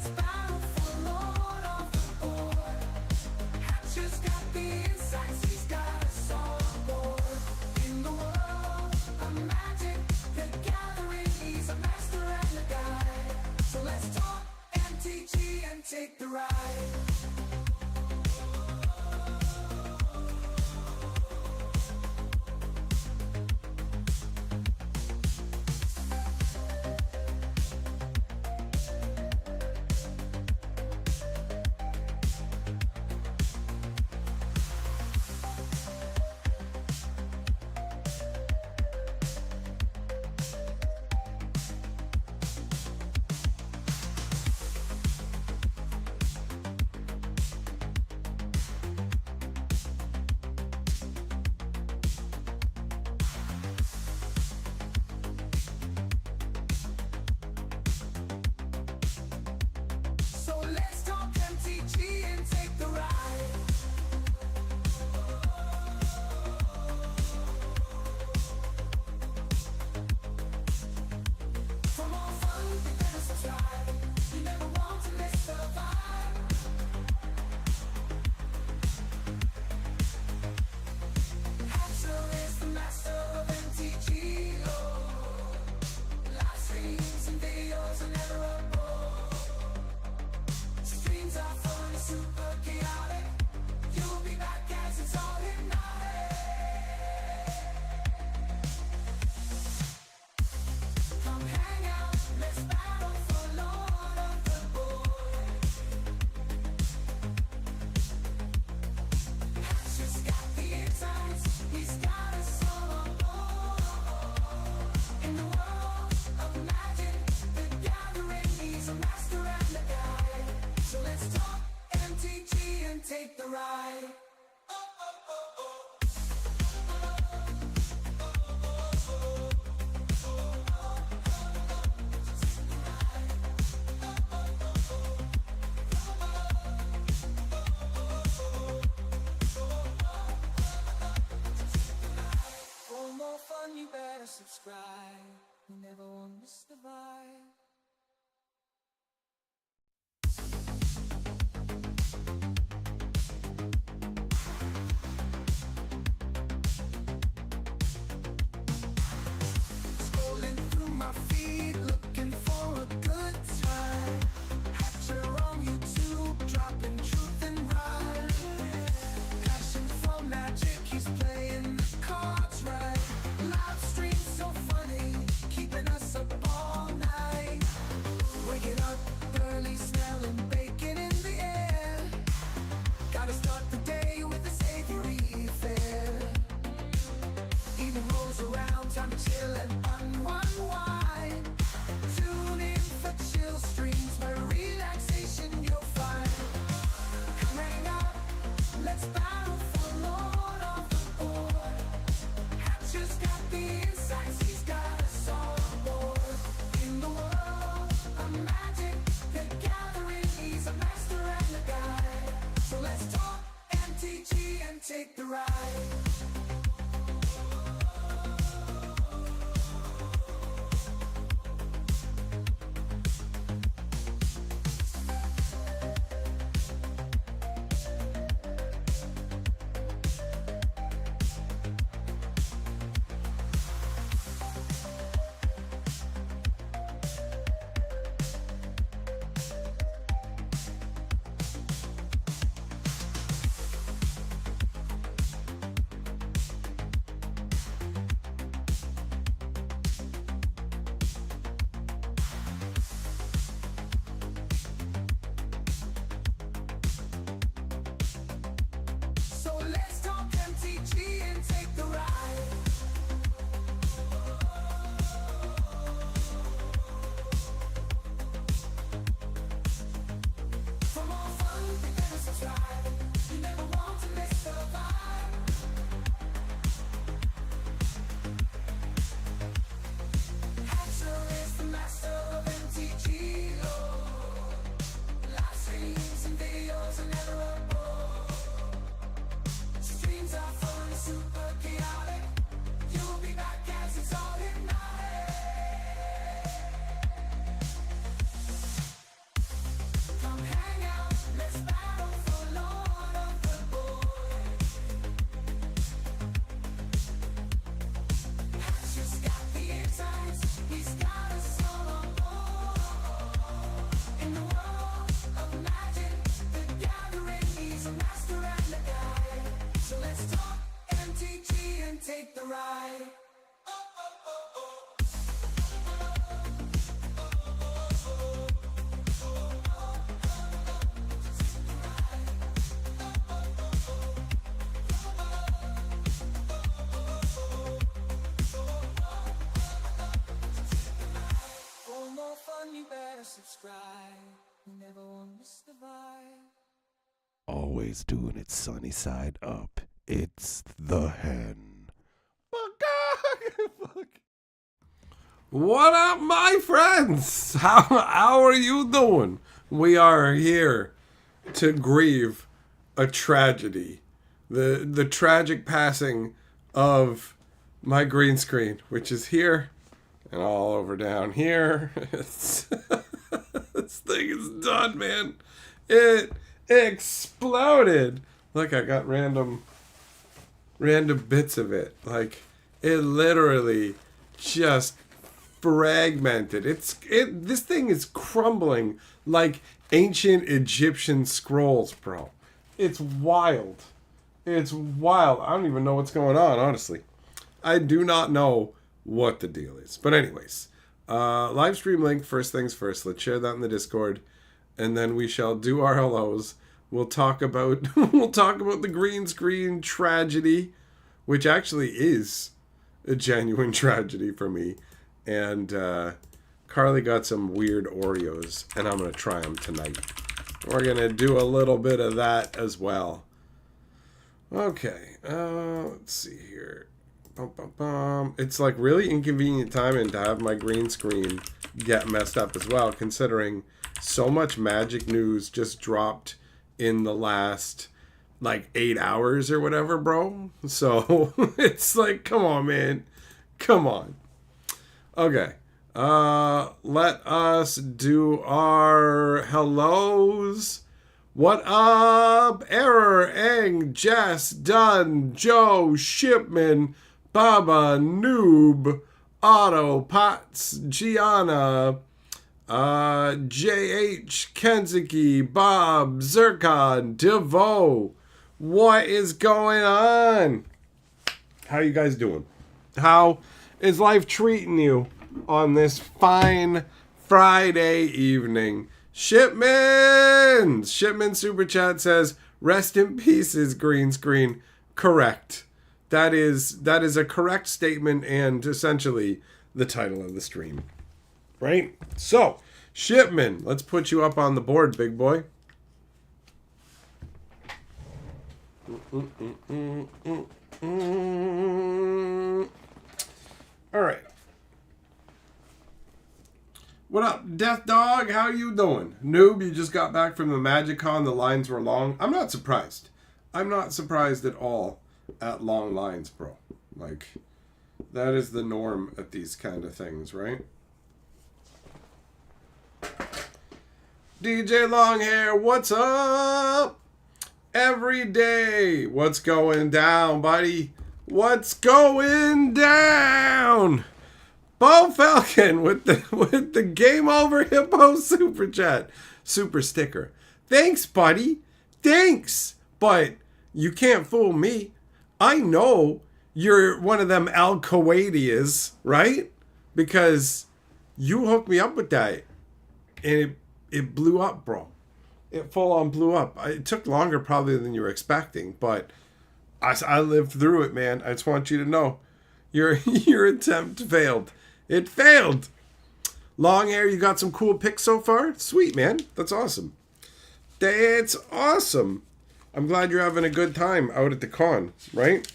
let's battle for Lord of the board. Hatcher's got the insights, he's got us all on board. In the world of magic, the gathering, he's a master and a guide. So let's talk MTG and take the ride. Take the ride. For more fun, you better subscribe. You never won't miss the vibe. Keeping us up all night. more fun, you better subscribe. You never want to miss the vibe. Always doing it sunny side up. It's the hen. Fuck. What up, my friends? How are you doing? We are here to grieve a tragedy. The tragic passing of my green screen, which is here and all over down here. It's this thing is done, man. It exploded. Look, I got random bits of it. Like, it literally just fragmented. This thing is crumbling like ancient Egyptian scrolls, bro. It's wild. It's wild. I don't even know what's going on, honestly. I do not know what the deal is. But anyways, live stream link, first things first. Let's share that in the Discord, and then we shall do our hellos. We'll talk about the green screen tragedy, which actually is a genuine tragedy for me. And Carly got some weird Oreos, and I'm gonna try them tonight. We're gonna do a little bit of that as well. Okay, let's see here. It's like really inconvenient timing to have my green screen get messed up as well, considering so much Magic news just dropped in the last like 8 hours or whatever, bro. So it's like, come on, man. Come on. Okay. Let us do our hellos. What up? Error, Eng, Jess, Dunn, Joe, Shipman, Baba, Noob, Otto, Potts, Gianna, JH, Kenzuki, Bob, Zircon, Devo. What is going on? How you guys doing? How is life treating you on this fine Friday evening? Shipman Super Chat says, rest in pieces, green screen. Correct. That is a correct statement and essentially the title of the stream. Right? So, Shipman, let's put you up on the board, big boy. All right. What up, Death Dog? How you doing? Noob, you just got back from the MagicCon. The lines were long. I'm not surprised. I'm not surprised at all at long lines, bro. Like, that is the norm at these kind of things, right? DJ Longhair, what's up? Every day. What's going down, buddy? What's going down? Bo Falcon with the Game Over Hippo super chat. Super sticker. Thanks, buddy. Thanks. But you can't fool me. I know you're one of them Al Kuwaitias, right? Because you hooked me up with that. And it blew up, bro. It full on blew up. It took longer probably than you were expecting, but I lived through it, man. I just want you to know. Your attempt failed. It failed. Long hair, you got some cool pics so far? Sweet, man. That's awesome. That's awesome. I'm glad you're having a good time out at the con, right?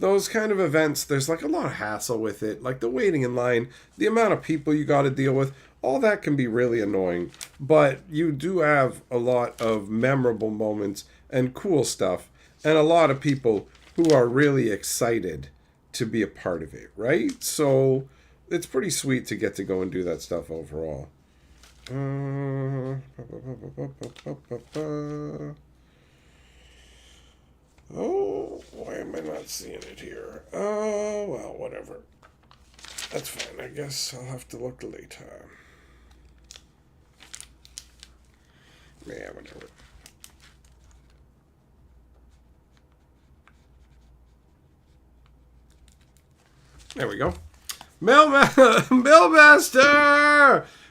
Those kind of events, there's like a lot of hassle with it. Like the waiting in line, the amount of people you got to deal with, all that can be really annoying. But you do have a lot of memorable moments and cool stuff. And a lot of people who are really excited to be a part of it, right? So it's pretty sweet to get to go and do that stuff overall. Oh, why am I not seeing it here? Oh, well, whatever. That's fine. I guess I'll have to look later. Yeah, whatever. There we go. Millmaster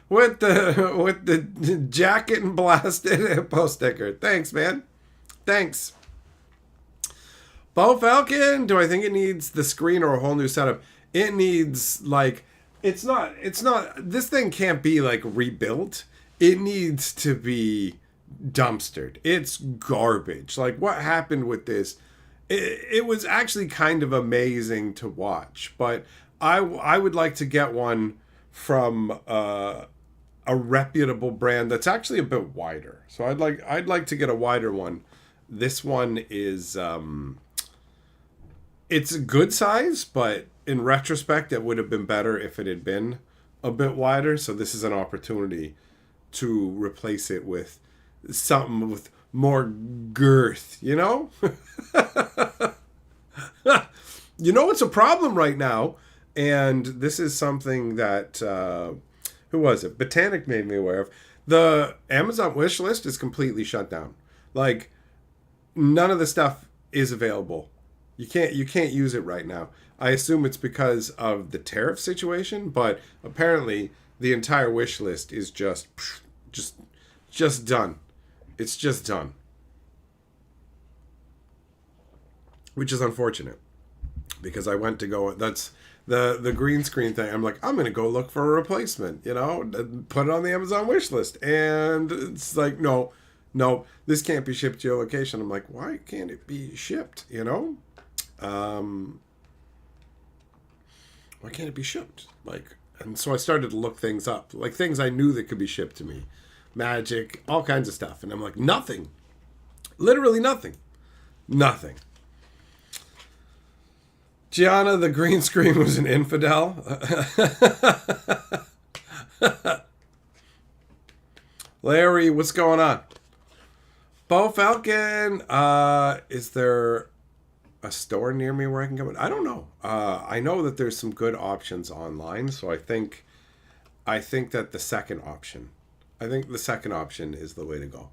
with the jacket and blasted hippo sticker. Thanks, man. Thanks. Bo Falcon, do I think it needs the screen or a whole new setup? It needs like it's not this thing can't be like rebuilt. It needs to be dumpstered. It's garbage. Like what happened with this, it was actually kind of amazing to watch, but I would like to get one from a reputable brand that's actually a bit wider. So I'd like to get a wider one. This one is it's a good size, but in retrospect, it would have been better if it had been a bit wider. So this is an opportunity to replace it with something with more girth, you know? You know what's a problem right now? And this is something that, who was it? Botanic made me aware of. The Amazon wish list is completely shut down. Like, none of the stuff is available. You can't use it right now. I assume it's because of the tariff situation, but apparently the entire wish list is just done. It's just done. Which is unfortunate. Because I went to go, that's the green screen thing. I'm like, I'm going to go look for a replacement, you know, put it on the Amazon wish list. And it's like, no, this can't be shipped to your location. I'm like, why can't it be shipped, you know? Why can't it be shipped? Like, and so I started to look things up, like things I knew that could be shipped to me, magic, all kinds of stuff. And I'm like, nothing, literally nothing. Gianna, the green screen was an infidel. Larry, what's going on? Bo Falcon, is there a store near me where I can go? I don't know. I know that there's some good options online, so I think that the second option is the way to go.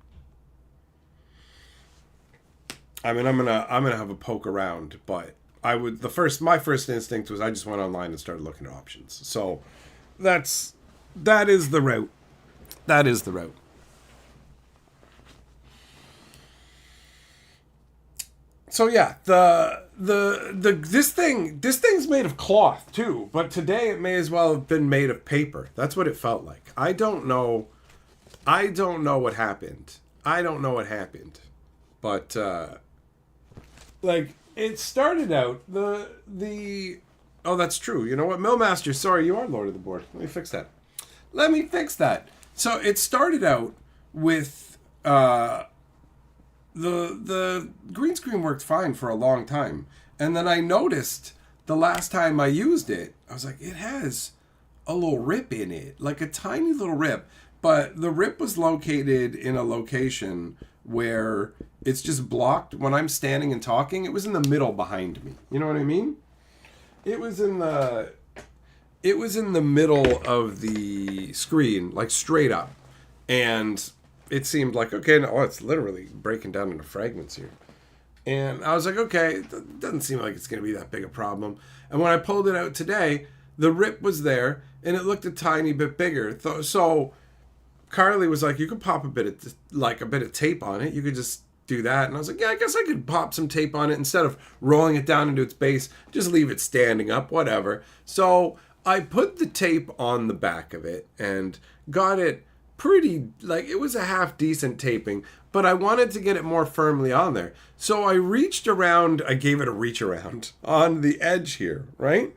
I mean, I'm gonna have a poke around, but my first instinct was I just went online and started looking at options. So that is the route. That is the route. So yeah, this thing's made of cloth too, but today it may as well have been made of paper. That's what it felt like. I don't know what happened. But like it started out the oh, that's true. You know what, Millmaster? Sorry, you are Lord of the Board. Let me fix that. So it started out with the green screen worked fine for a long time, and then I noticed the last time I used it, I was like, it has a little rip in it, like a tiny little rip, but the rip was located in a location where it's just blocked when I'm standing and talking. It was in the middle behind me. You know what I mean? It was in the middle of the screen, like straight up. And it seemed like, okay, no, it's literally breaking down into fragments here. And I was like, okay, it doesn't seem like it's going to be that big a problem. And when I pulled it out today, the rip was there, and it looked a tiny bit bigger. So Carly was like, you could pop a bit of tape on it. You could just do that. And I was like, yeah, I guess I could pop some tape on it instead of rolling it down into its base. Just leave it standing up, whatever. So I put the tape on the back of it and got it pretty, like, it was a half decent taping, but I wanted to get it more firmly on there. So I gave it a reach around on the edge here, right?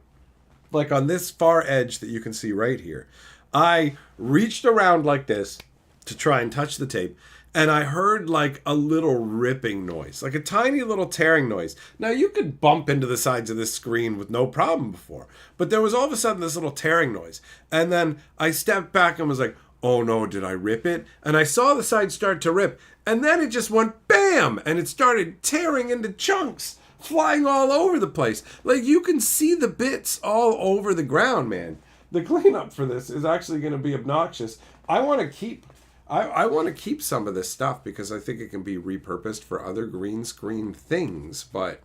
Like on this far edge that you can see right here. I reached around like this to try and touch the tape, and I heard like a little ripping noise, like a tiny little tearing noise. Now you could bump into the sides of this screen with no problem before, but there was all of a sudden this little tearing noise. And then I stepped back and was like, oh no, did I rip it? And I saw the side start to rip, and then it just went bam, and it started tearing into chunks, flying all over the place. Like you can see the bits all over the ground, man. The cleanup for this is actually going to be obnoxious. I want to keep some of this stuff because I think it can be repurposed for other green screen things, but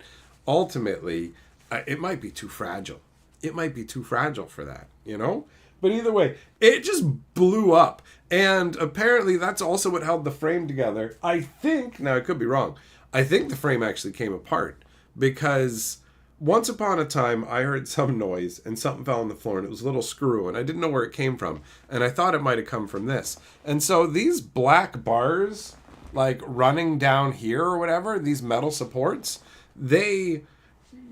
ultimately it might be too fragile. It might be too fragile for that, you know? But either way, it just blew up. And apparently that's also what held the frame together. I think, now I could be wrong, I think the frame actually came apart because Once upon a time, I heard some noise and something fell on the floor, and it was a little screw, and I didn't know where it came from, and I thought it might have come from this. And so these black bars, like running down here or whatever, these metal supports, they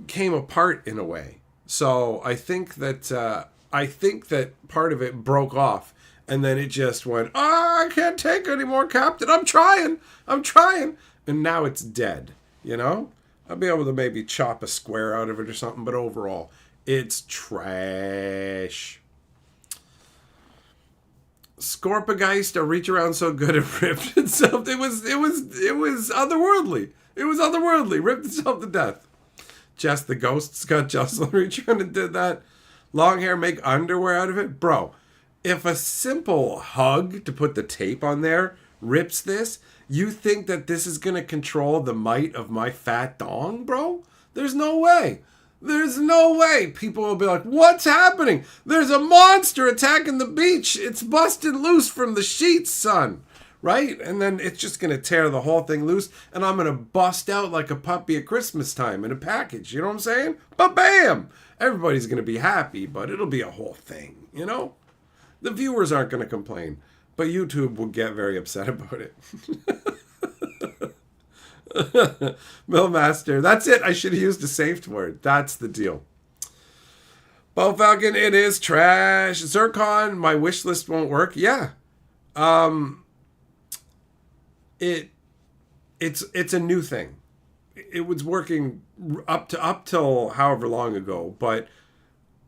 came apart in a way. So I think that part of it broke off, and then it just went, "Oh, I can't take anymore, Captain. I'm trying," and now it's dead. You know, I'll be able to maybe chop a square out of it or something, but overall, it's trash. Scorpageist, a reach around so good it ripped itself. It was otherworldly. It was otherworldly. Ripped itself to death. Just the ghost Scott Jocelyn reached around and did that. Long hair make underwear out of it? Bro, if a simple hug to put the tape on there rips this, you think that this is going to control the might of my fat dong, bro? There's no way. There's no way. People will be like, what's happening? There's a monster attacking the beach. It's busted loose from the sheets, son. Right? And then it's just going to tear the whole thing loose, and I'm going to bust out like a puppy at Christmas time in a package. You know what I'm saying? But bam! Everybody's going to be happy, but it'll be a whole thing, you know? The viewers aren't going to complain, but YouTube will get very upset about it. Millmaster, that's it. I should have used a safe word. That's the deal. Bo Falcon, it is trash. Zircon, my wish list won't work. Yeah. It's a new thing. It was working up till however long ago, but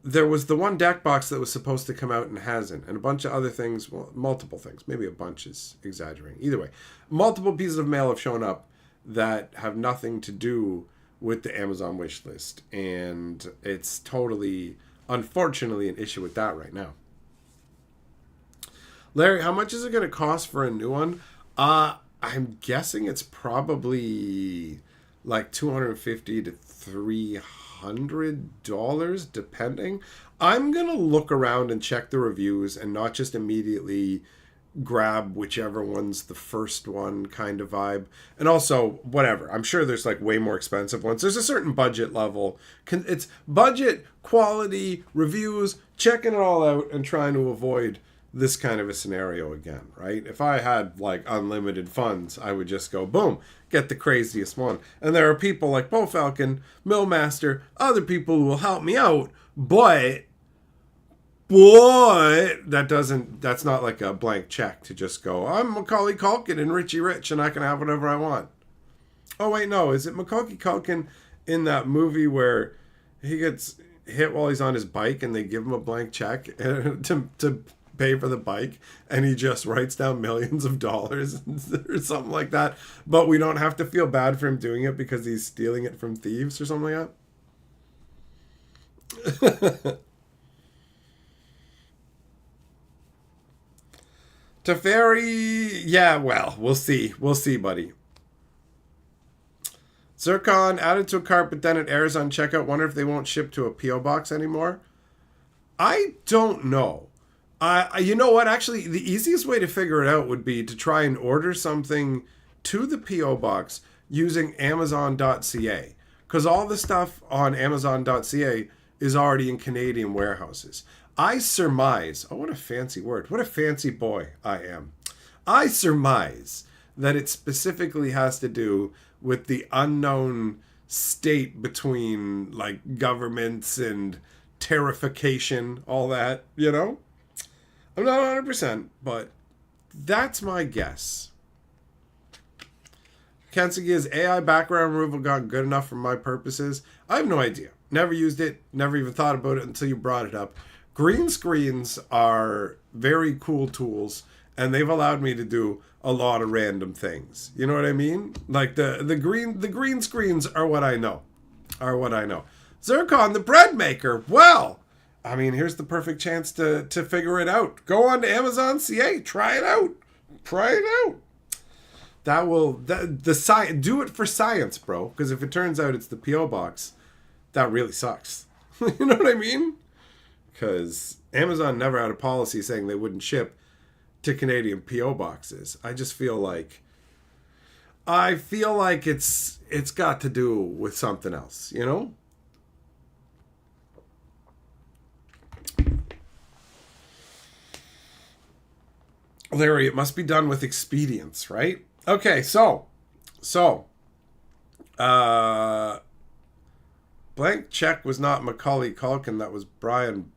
there was the one deck box that was supposed to come out and hasn't, and a bunch of other things, well, multiple things, maybe a bunch is exaggerating. Either way, multiple pieces of mail have shown up that have nothing to do with the Amazon wish list, and it's totally, unfortunately, an issue with that right now. Larry, how much is it going to cost for a new one? I'm guessing it's probably like $250 to $300, depending. I'm gonna look around and check the reviews and not just immediately grab whichever one's the first one kind of vibe. And also, whatever. I'm sure there's like way more expensive ones. There's a certain budget level. It's budget, quality, reviews, checking it all out and trying to avoid this kind of a scenario again, right? If I had like unlimited funds, I would just go boom, get the craziest one. And there are people like Bo Falcon, Millmaster, other people who will help me out, but that's not like a blank check to just go, I'm Macaulay Culkin and Richie Rich and I can have whatever I want. Oh wait, no, is it Macaulay Culkin in that movie where he gets hit while he's on his bike and they give him a blank check to pay for the bike, and he just writes down millions of dollars or something like that, but we don't have to feel bad for him doing it because he's stealing it from thieves or something like that? Teferi, yeah, well, we'll see, buddy. Zircon added to a cart, but then it errors on checkout. Wonder if they won't ship to a PO box anymore. I don't know. You know what? Actually, the easiest way to figure it out would be to try and order something to the P.O. box using Amazon.ca. Because all the stuff on Amazon.ca is already in Canadian warehouses. I surmise, oh, what a fancy word. What a fancy boy I am. I surmise that it specifically has to do with the unknown state between, like, governments and tarification, all that, you know? I'm not 100%, but that's my guess. Kensugi's AI background removal got good enough for my purposes. I have no idea. Never used it. Never even thought about it until you brought it up. Green screens are very cool tools, and they've allowed me to do a lot of random things. You know what I mean? Like the green screens are what I know. Zircon, the bread maker. Well, I mean, here's the perfect chance to figure it out. Go on to Amazon.ca. Try it out. Do it for science, bro. Because if it turns out it's the P.O. box, that really sucks. You know what I mean? Because Amazon never had a policy saying they wouldn't ship to Canadian P.O. boxes. I just feel like it's got to do with something else, you know? Larry, it must be done with expedience, right? Okay, uh, blank check was not Macaulay Culkin. That was Brian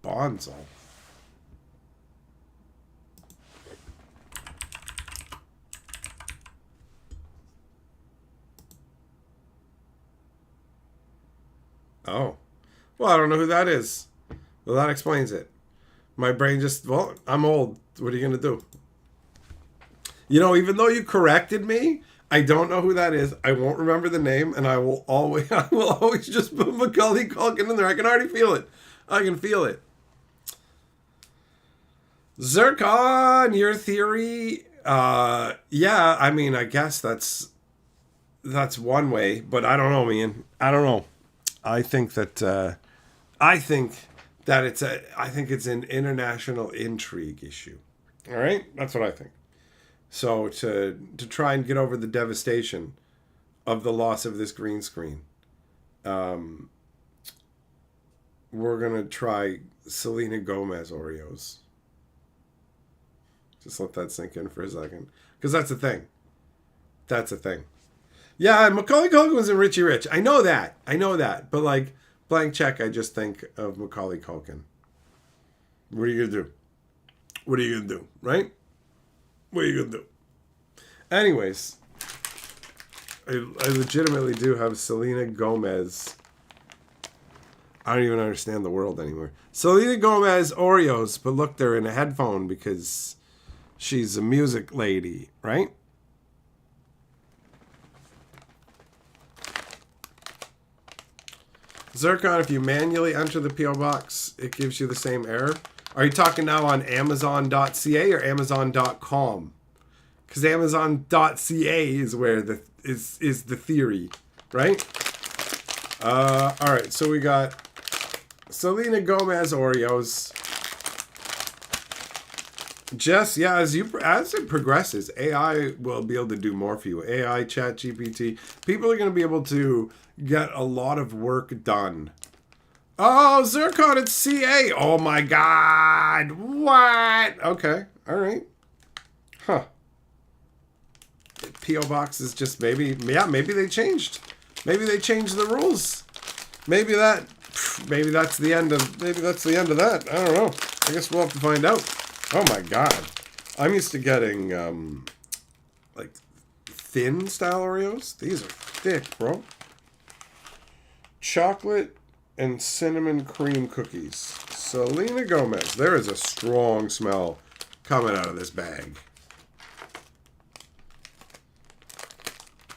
Bonzel. Oh. Well, I don't know who that is. Well, that explains it. My brain just, well, I'm old. What are you going to do? You know, even though you corrected me, I don't know who that is. I won't remember the name, and I will always just put Macaulay Culkin in there. I can already feel it. I can feel it. Zircon, your theory. Yeah, I mean, I guess that's one way, but I don't know, man. I don't know. I think that I think that I think it's an international intrigue issue. All right, that's what I think. So to try and get over the devastation of the loss of this green screen, we're gonna try Selena Gomez Oreos. Just let that sink in for a second, because that's a thing. That's a thing. Yeah, and Macaulay Culkin was in Richie Rich. I know that. But like blank check, I just think of Macaulay Culkin. What are you gonna do? What are you gonna do? Right? What are you gonna do? Anyways, I legitimately do have Selena Gomez. I don't even understand the world anymore. Selena Gomez Oreos, but look, they're in a headphone because she's a music lady, right? Zircon, if you manually enter the P.O. box, it gives you the same error. Are you talking now on Amazon.ca or Amazon.com? Because Amazon.ca is where is the theory, right? All right, so we got Selena Gomez Oreos. Jess, yeah, as it progresses, AI will be able to do more for you. AI, Chat GPT, people are going to be able to get a lot of work done. Oh, Zircon, it's CA. Oh my God, what? Okay, all right, huh? P.O. box is just maybe they changed. Maybe they changed the rules. Maybe that's the end of that. I don't know. I guess we'll have to find out. Oh my God. I'm used to getting like thin style Oreos. These are thick, bro. Chocolate and cinnamon cream cookies. Selena Gomez. There is a strong smell coming out of this bag.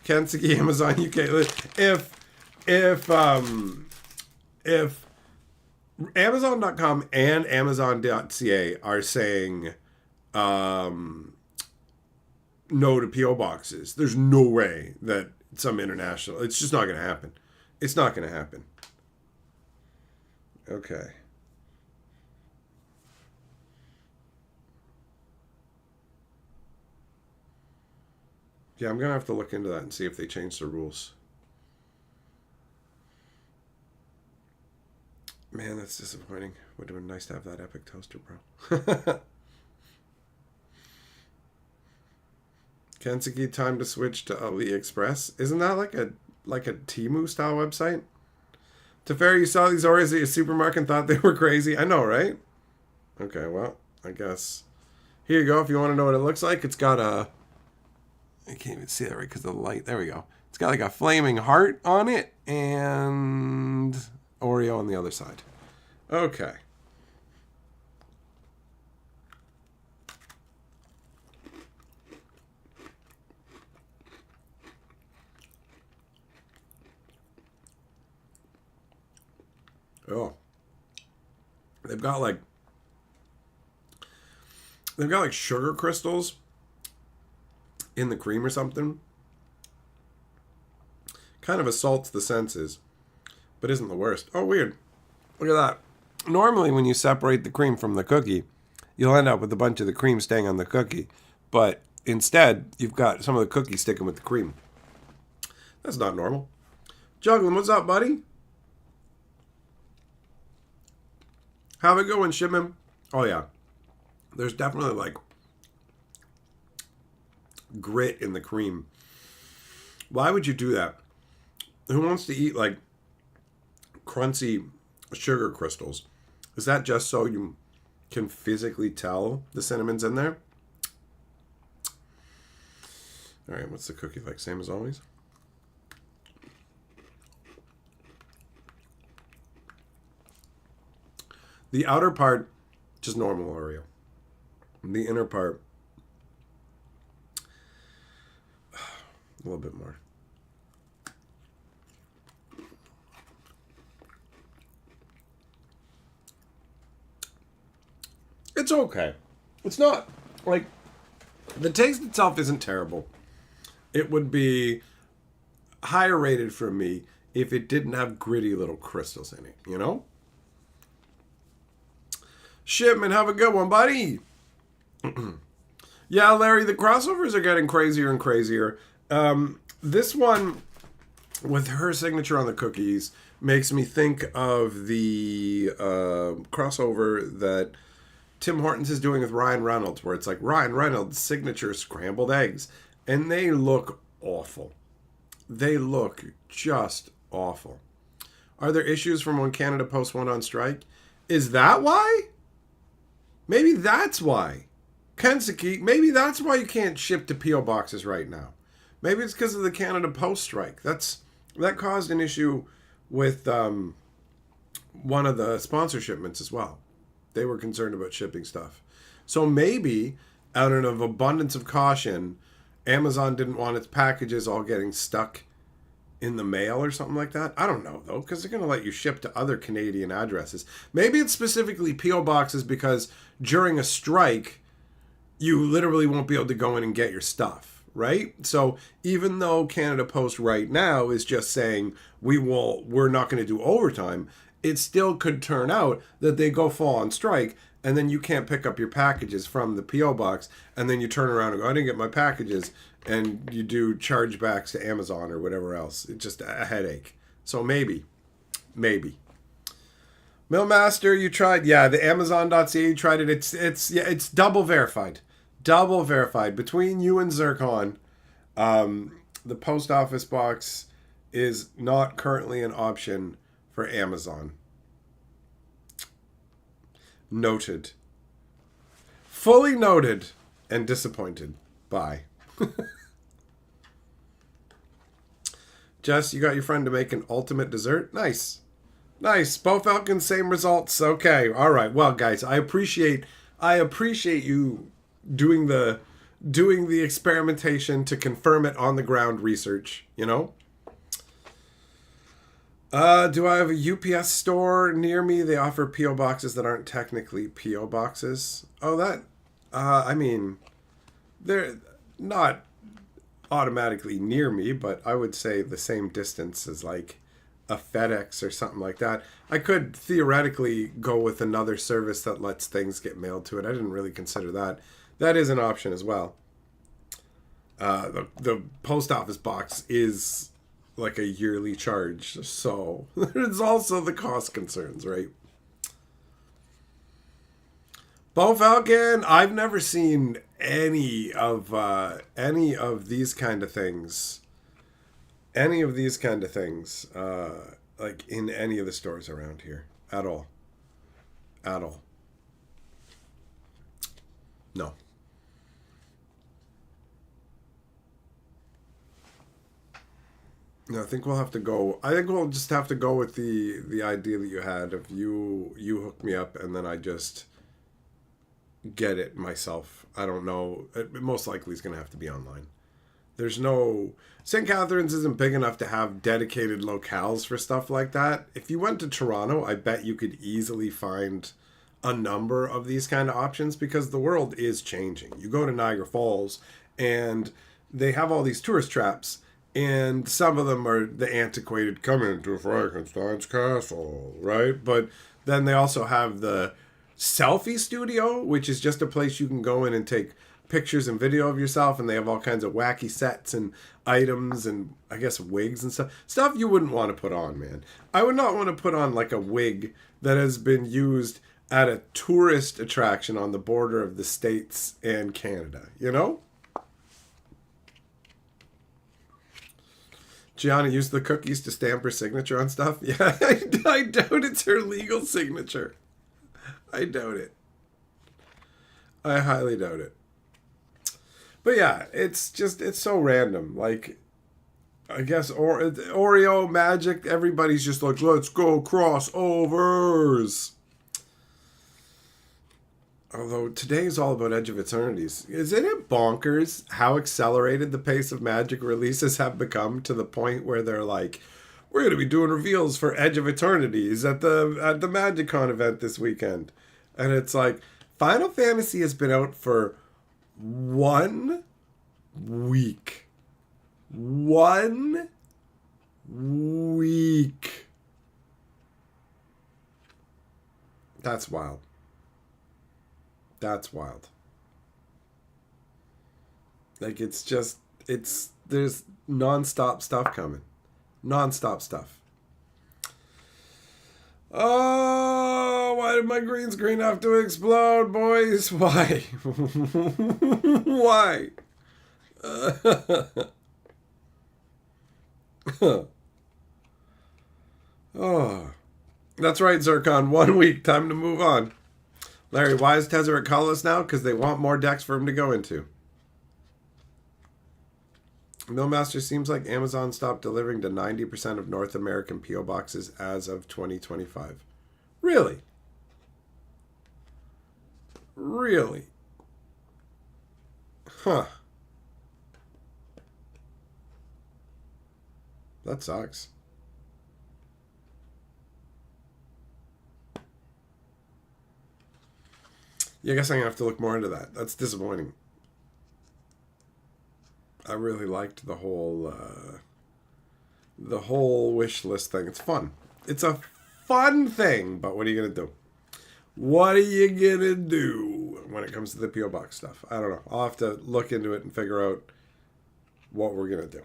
Kentucky, Amazon UK. If Amazon.com and Amazon.ca are saying no to PO boxes, there's no way that some international. It's just not going to happen. It's not going to happen. Okay. Yeah, I'm going to have to look into that and see if they changed the rules. Man, that's disappointing. Would have been nice to have that epic toaster, bro. Kentucky, time to switch to AliExpress. Isn't that like a Temu style website? To fair, you saw these Oreos at your supermarket and thought they were crazy. I know, right? Okay, well, I guess. Here you go. If you want to know what it looks like, it's got a... I can't even see that right because of the light. There we go. It's got like a flaming heart on it and Oreo on the other side. Okay. Oh. They've got like sugar crystals in the cream or something. Kind of assaults the senses, but isn't the worst. Oh, weird. Look at that. Normally when you separate the cream from the cookie, you'll end up with a bunch of the cream staying on the cookie. But instead, you've got some of the cookie sticking with the cream. That's not normal. Juggling, what's up, buddy? How's it going, Shipman? Oh, yeah. There's definitely like grit in the cream. Why would you do that? Who wants to eat like crunchy sugar crystals? Is that just so you can physically tell the cinnamon's in there? All right, what's the cookie like? Same as always? The outer part, just normal Oreo. The inner part, a little bit more. It's okay. It's not, like, the taste itself isn't terrible. It would be higher rated for me if it didn't have gritty little crystals in it, you know? Shipman, have a good one, buddy. Yeah, Larry, the crossovers are getting crazier and crazier. This one, with her signature on the cookies, makes me think of the crossover that Tim Hortons is doing with Ryan Reynolds, where it's like Ryan Reynolds' signature scrambled eggs. And they look awful. They look just awful. Are there issues from when Canada Post went on strike? Is that why? Maybe that's why. Kensuke, maybe that's why you can't ship to P.O. boxes right now. Maybe it's because of the Canada Post strike. That caused an issue with one of the sponsor shipments as well. They were concerned about shipping stuff. So maybe, out of abundance of caution, Amazon didn't want its packages all getting stuck in the mail or something like that. I don't know, though, because they're going to let you ship to other Canadian addresses. Maybe it's specifically P.O. boxes because during a strike, you literally won't be able to go in and get your stuff, right? So even though Canada Post right now is just saying we're not going to do overtime, it still could turn out that they go full on strike and then you can't pick up your packages from the P.O. box, and then you turn around and go, I didn't get my packages, and you do chargebacks to Amazon or whatever else. It's just a headache. So maybe. Millmaster, you tried, yeah, the Amazon.ca, you tried it. It's double verified. Double verified. Between you and Zircon, the post office box is not currently an option for Amazon. Noted. Fully noted and disappointed. Bye. Jess, you got your friend to make an ultimate dessert? Nice. Bo Falcon, same results. Okay. All right. Well, guys, I appreciate you doing the experimentation to confirm it on the ground research, you know? Do I have a UPS store near me? They offer P.O. boxes that aren't technically P.O. boxes. Oh, I mean, they're not automatically near me, but I would say the same distance as like a FedEx or something like that. I could theoretically go with another service that lets things get mailed to it. I didn't really consider that. That is an option as well. The post office box is like a yearly charge, so there's also the cost concerns, right? Bo Falcon, I've never seen any of these kind of things. Like in any of the stores around here at all. No. No, I think we'll just have to go with the idea that you had of you hook me up and then I just get it myself. I don't know. It most likely is going to have to be online. There's no... St. Catharines isn't big enough to have dedicated locales for stuff like that. If you went to Toronto, I bet you could easily find a number of these kind of options because the world is changing. You go to Niagara Falls and they have all these tourist traps, and some of them are the antiquated come into Frankenstein's castle, right? But then they also have the selfie studio, which is just a place you can go in and take pictures and video of yourself, and they have all kinds of wacky sets and items and I guess wigs and stuff you wouldn't want to put on, man. I would not want to put on like a wig that has been used at a tourist attraction on the border of the States and Canada, you know? Gianna used the cookies to stamp her signature on stuff. Yeah, I doubt it's her legal signature. I doubt it. I highly doubt it. But yeah, it's so random. Like, I guess Oreo magic, everybody's just like, let's go crossovers. Although today's all about Edge of Eternities. Isn't it bonkers how accelerated the pace of Magic releases have become to the point where they're like, we're going to be doing reveals for Edge of Eternities at the MagicCon event this weekend. And it's like, Final Fantasy has been out for 1 week. 1 week. That's wild. That's wild. Like, there's non-stop stuff coming. Non-stop stuff. Oh, why did my green screen have to explode, boys? Why? Why? Oh. That's right, Zircon. 1 week. Time to move on. Larry, why is Tezzeret colorless now? Because they want more decks for him to go into. Millmaster, seems like Amazon stopped delivering to 90% of North American P.O. boxes as of 2025. Really? Really? Huh. That sucks. Yeah, I guess I'm going to have to look more into that. That's disappointing. I really liked the whole wish list thing. It's fun. It's a fun thing, but what are you going to do? What are you going to do when it comes to the P.O. Box stuff? I don't know. I'll have to look into it and figure out what we're going to do.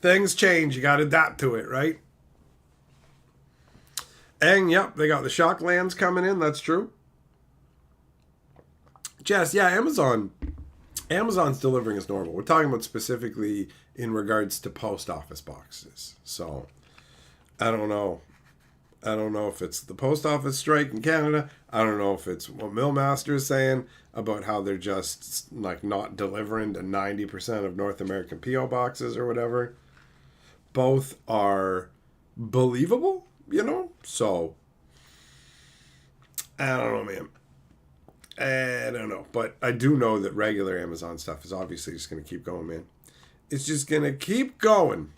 Things change. You got to adapt to it, right? And, yep, they got the Shocklands coming in. That's true. Jess, yeah, Amazon's delivering as normal. We're talking about specifically in regards to post office boxes. So, I don't know. I don't know if it's the post office strike in Canada. I don't know if it's what Millmaster is saying about how they're just like not delivering to 90% of North American P.O. boxes or whatever. Both are believable, you know? So, I don't know, man. I don't know, but I do know that regular Amazon stuff is obviously just going to keep going, man. It's just going to keep going.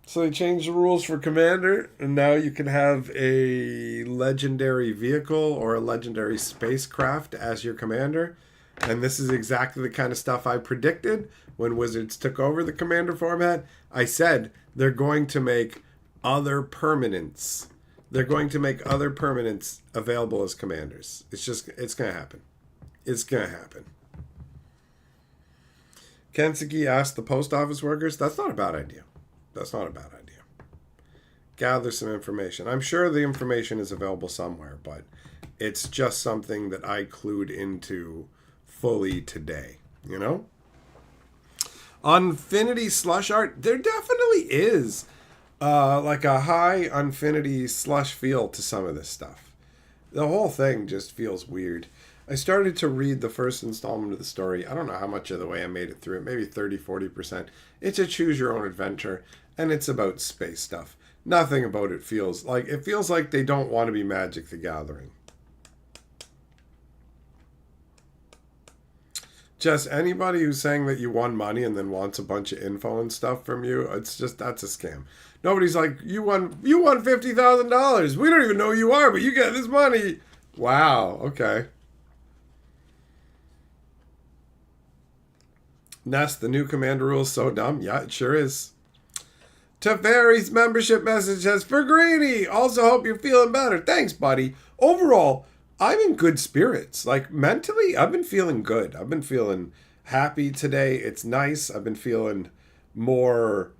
So they changed the rules for Commander, and now you can have a legendary vehicle or a legendary spacecraft as your Commander. And this is exactly the kind of stuff I predicted when Wizards took over the Commander format. I said they're going to make other permanents. They're going to make other permanents available as commanders. It's going to happen. It's going to happen. Kensuke asked the post office workers. That's not a bad idea. That's not a bad idea. Gather some information. I'm sure the information is available somewhere, but it's just something that I clued into fully today, you know? On Infinity Slush Art, there definitely is like a high Infinity Slush feel to some of this stuff. The whole thing just feels weird. I started to read the first installment of the story. I don't know how much of the way I made it through it. Maybe 30-40%. It's a choose your own adventure, and it's about space stuff. Nothing about it feels like they don't want to be Magic the Gathering. Just anybody who's saying that you won money and then wants a bunch of info and stuff from you, it's just, that's a scam. Nobody's like, you won $50,000. We don't even know who you are, but you get this money. Wow, okay. Ness, the new commander rule is so dumb. Yeah, it sure is. Teferi's membership message says, for Greenie, also hope you're feeling better. Thanks, buddy. Overall, I'm in good spirits. Like, mentally, I've been feeling good. I've been feeling happy today. It's nice. I've been feeling more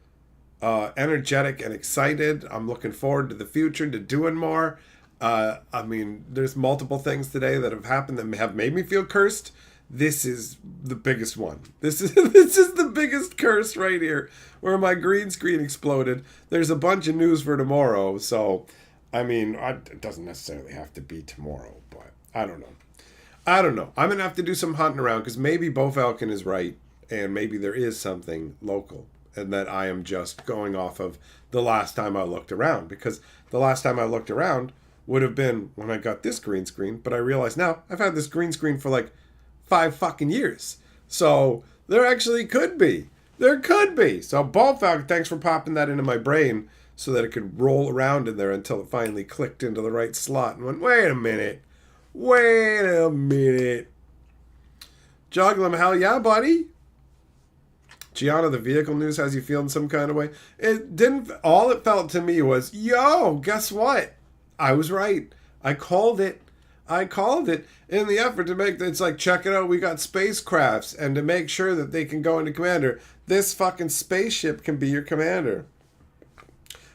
energetic and excited. I'm looking forward to the future, to doing more. I mean, there's multiple things today that have happened that have made me feel cursed. this is the biggest one. This is this is the biggest curse right here, where my green screen exploded. There's a bunch of news for tomorrow, so I mean, it doesn't necessarily have to be tomorrow, but I don't know. I don't know. I'm gonna have to do some hunting around because maybe Bo Falcon is right, and maybe there is something local, and that I am just going off of the last time I looked around. Because the last time I looked around would have been when I got this green screen, but I realize now I've had this green screen for like 5 fucking years. So there actually could be. There could be. So Bo Falcon, thanks for popping that into my brain so that it could roll around in there until it finally clicked into the right slot and went, wait a minute. Wait a minute. Joglum, hell yeah, buddy. Gianna, the vehicle news has you feeling some kind of way. It didn't. All it felt to me was, yo, guess what? I was right. I called it. I called it in the effort to make it's like, check it out. We got spacecrafts, and to make sure that they can go into commander, this fucking spaceship can be your commander.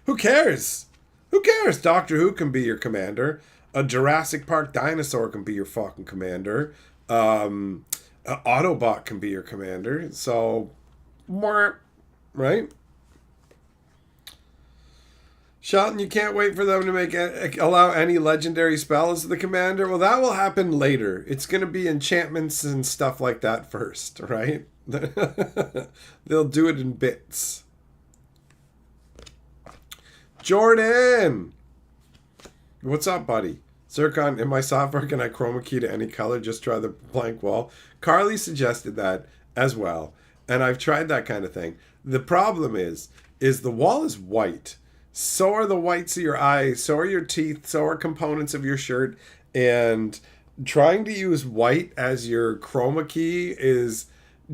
Who cares? Who cares? Doctor Who can be your commander. A Jurassic Park dinosaur can be your fucking commander. An Autobot can be your commander. So, right? Shelton, you can't wait for them to allow any legendary spells as the commander. Well, that will happen later. It's going to be enchantments and stuff like that first, right? They'll do it in bits. Jordan! What's up, buddy? Zircon, in my software, can I chroma key to any color? Just try the blank wall. Carly suggested that as well, and I've tried that kind of thing. The problem is the wall is white. So are the whites of your eyes, so are your teeth, so are components of your shirt, and trying to use white as your chroma key is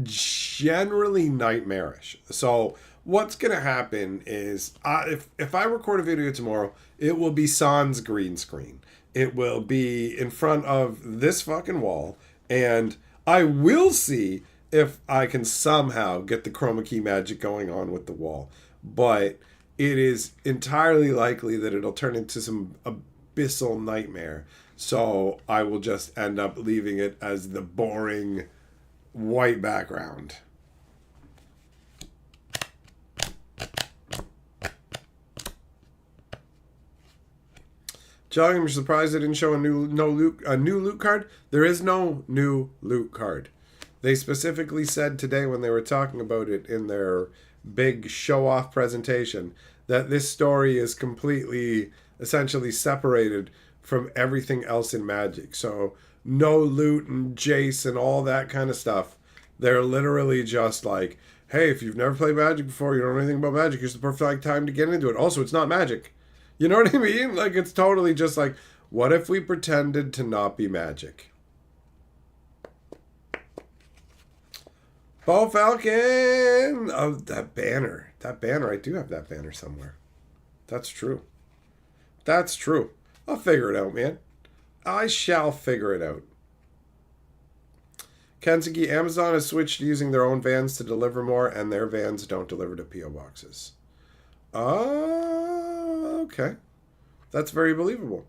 generally nightmarish. So what's going to happen is if I record a video tomorrow, it will be sans green screen. It will be in front of this fucking wall, and I will see if I can somehow get the chroma key magic going on with the wall. But it is entirely likely that it'll turn into some abyssal nightmare. So I will just end up leaving it as the boring white background. Jogging, I'm surprised they didn't show a new loot card. There is no new loot card. They specifically said today when they were talking about it in their big show-off presentation that this story is completely, essentially separated from everything else in Magic. So no loot and Jace and all that kind of stuff. They're literally just like, hey, if you've never played Magic before, you don't know anything about Magic, here's the perfect time to get into it. Also, it's not Magic. You know what I mean? Like, it's totally just like, what if we pretended to not be Magic? Bo Falcon! Oh, that banner. That banner. I do have that banner somewhere. That's true. That's true. I'll figure it out, man. I shall figure it out. Kentucky, Amazon has switched to using their own vans to deliver more, and their vans don't deliver to P.O. boxes. Oh, okay. That's very believable.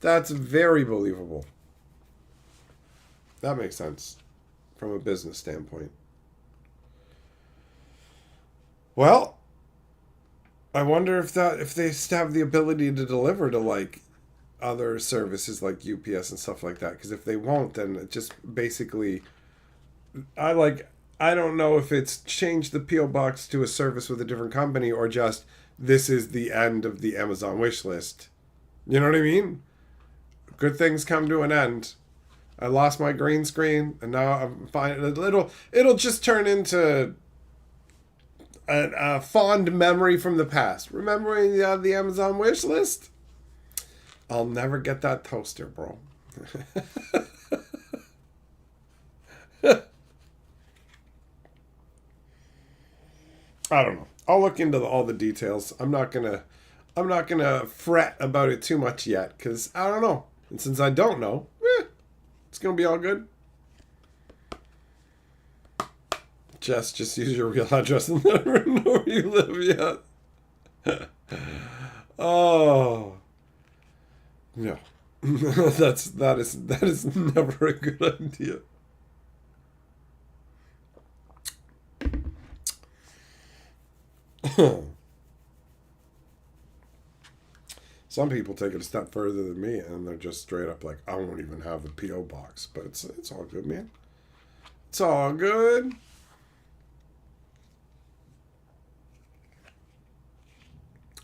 That's very believable. That makes sense from a business standpoint. Well, I wonder if they have the ability to deliver to like other services like UPS and stuff like that. Because if they won't, then it just basically, I don't know if it's changed the PO box to a service with a different company or just this is the end of the Amazon wish list. You know what I mean? Good things come to an end. I lost my green screen, and now I'm fine. It'll just turn into a fond memory from the past. Remembering the Amazon wish list? I'll never get that toaster, bro. I don't know. I'll look into all the details. I'm not gonna fret about it too much yet, because I don't know. And since I don't know, it's gonna be all good. Just use your real address and let her know where you live yet. Oh no. that is never a good idea. Some people take it a step further than me, and they're just straight up like, I won't even have a P.O. box. But it's all good, man. It's all good.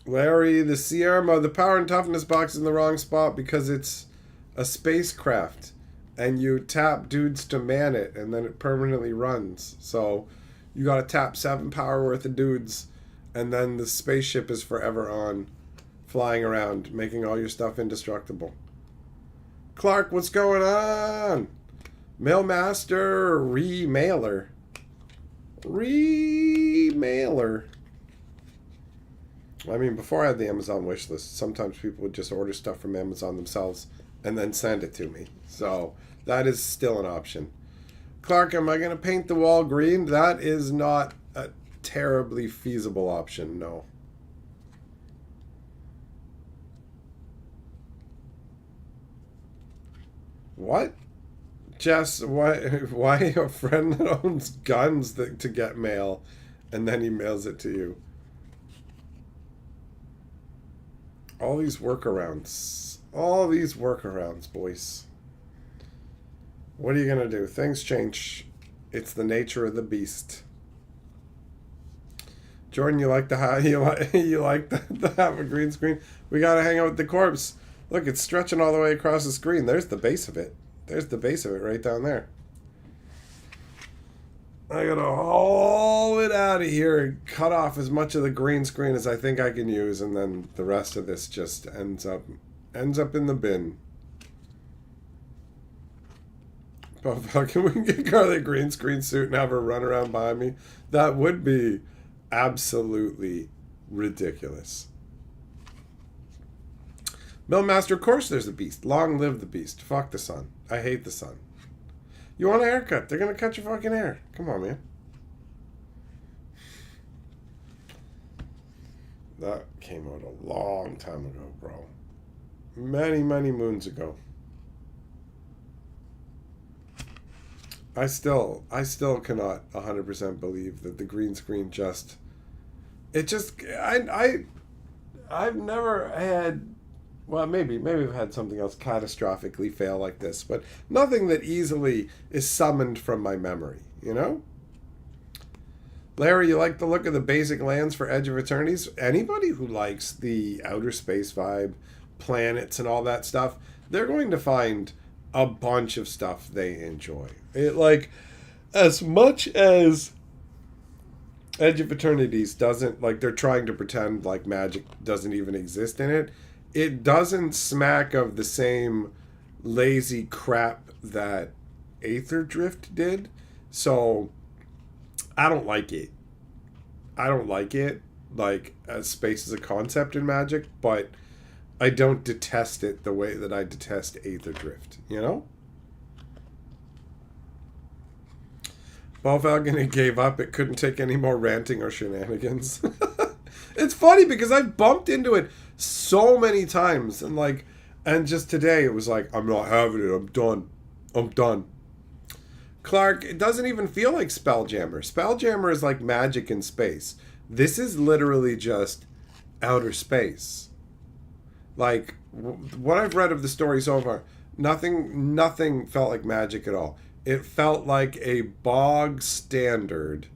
Larry, the Sierra, the power and toughness box is in the wrong spot because it's a spacecraft. And you tap dudes to man it, and then it permanently runs. So you gotta tap 7 power worth of dudes, and then the spaceship is forever on, flying around, making all your stuff indestructible. Clark, what's going on? Mailmaster Remailer. Remailer. I mean, before I had the Amazon wish list, sometimes people would just order stuff from Amazon themselves and then send it to me. So that is still an option. Clark, am I going to paint the wall green? That is not a terribly feasible option, no. What? Jess, why a friend that owns guns to get mail and then he mails it to you? All these workarounds. All these workarounds, boys. What are you going to do? Things change. It's the nature of the beast. Jordan, you like to have to have a green screen? We got to hang out with the corpse. Look, it's stretching all the way across the screen. There's the base of it. There's the base of it right down there. I gotta haul it out of here and cut off as much of the green screen as I think I can use, and then the rest of this just ends up in the bin. But can we get Carly a green screen suit and have her run around behind me? That would be absolutely ridiculous. Millmaster, of course there's a beast. Long live the beast. Fuck the sun. I hate the sun. You want a haircut? They're gonna cut your fucking hair. Come on, man. That came out a long time ago, bro. Many, many moons ago. I still cannot 100% believe that the green screen I've never had, well, maybe I've had something else catastrophically fail like this, but nothing that easily is summoned from my memory, you know? Larry, you like the look of the basic lands for Edge of Eternities? Anybody who likes the outer space vibe, planets and all that stuff, they're going to find a bunch of stuff they enjoy. It, like, as much as Edge of Eternities doesn't, like, they're trying to pretend like magic doesn't even exist in it, it doesn't smack of the same lazy crap that Aether Drift did. So I don't like it. I don't like it, like, as space as a concept in Magic, but I don't detest it the way that I detest Aether Drift, you know? Ball Falcon gave up. It couldn't take any more ranting or shenanigans. It's funny because I've bumped into it so many times, and just today it was like, I'm not having it. I'm done. Clark, it doesn't even feel like Spelljammer. Spelljammer is like magic in space. This is literally just outer space. Like, what I've read of the story so far, nothing felt like magic at all. It felt like a bog standard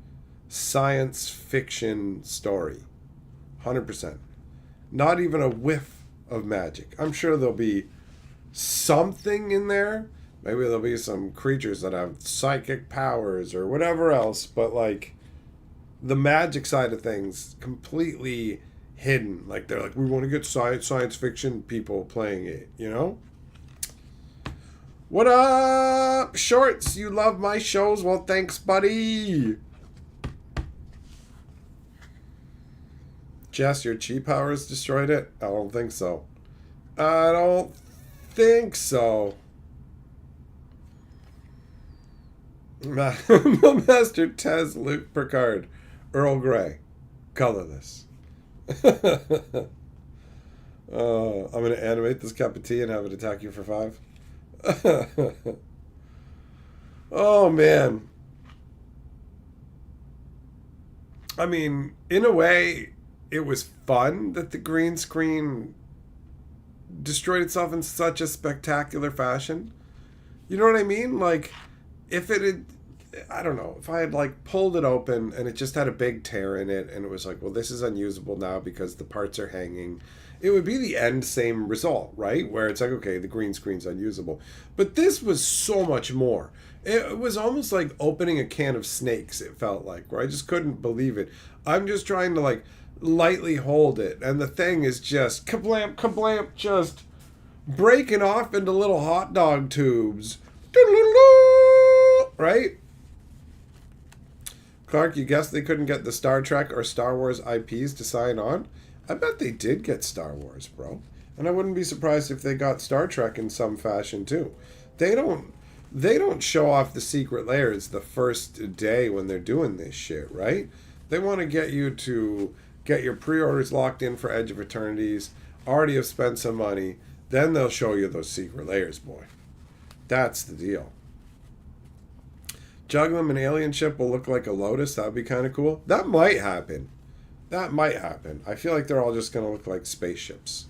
science fiction story. 100%. Not even a whiff of magic. I'm sure there'll be something in there. Maybe there'll be some creatures that have psychic powers or whatever else, but like the magic side of things completely hidden. Like they're like, we want to get science fiction people playing it, you know? What up, Shorts? You love my shows? Well, thanks, buddy. Jess, your chi powers destroyed it? I don't think so. I don't think so. Master Tez Luke Picard. Earl Grey. Colorless. I'm going to animate this cup of tea and have it attack you for 5. Oh, man. I mean, in a way, it was fun that the green screen destroyed itself in such a spectacular fashion. You know what I mean? Like, if it had, I don't know, if I had like pulled it open and it just had a big tear in it and it was like, well, this is unusable now because the parts are hanging, it would be the end same result, right? Where it's like, okay, the green screen's unusable. But this was so much more. It was almost like opening a can of snakes, it felt like, where I just couldn't believe it. I'm just trying to like lightly hold it, and the thing is just kablamp, kablamp, just breaking off into little hot dog tubes. Right? Clark, you guessed they couldn't get the Star Trek or Star Wars IPs to sign on? I bet they did get Star Wars, bro. And I wouldn't be surprised if they got Star Trek in some fashion too. They don't show off the secret layers the first day when they're doing this shit, right? They want to get you to get your pre-orders locked in for Edge of Eternities, already have spent some money, then they'll show you those secret layers, boy. That's the deal. Juggling an alien ship will look like a Lotus. That'd be kind of cool. That might happen. That might happen. I feel like they're all just going to look like spaceships.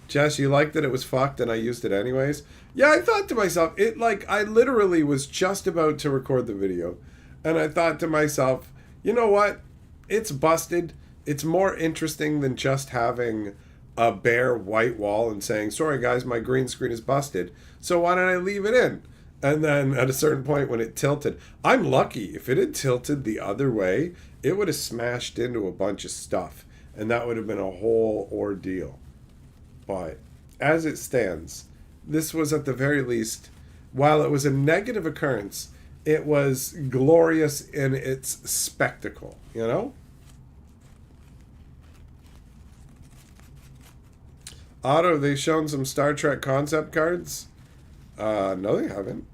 Jess, you liked that it was fucked and I used it anyways? Yeah, I thought to myself, I literally was just about to record the video. And I thought to myself, you know what? It's busted. It's more interesting than just having a bare white wall and saying, sorry guys, my green screen is busted. So why don't I leave it in? And then at a certain point when it tilted, I'm lucky. If it had tilted the other way, it would have smashed into a bunch of stuff. And that would have been a whole ordeal. But as it stands, this was at the very least, while it was a negative occurrence, it was glorious in its spectacle, you know? Otto, they've shown some Star Trek concept cards? No, they haven't.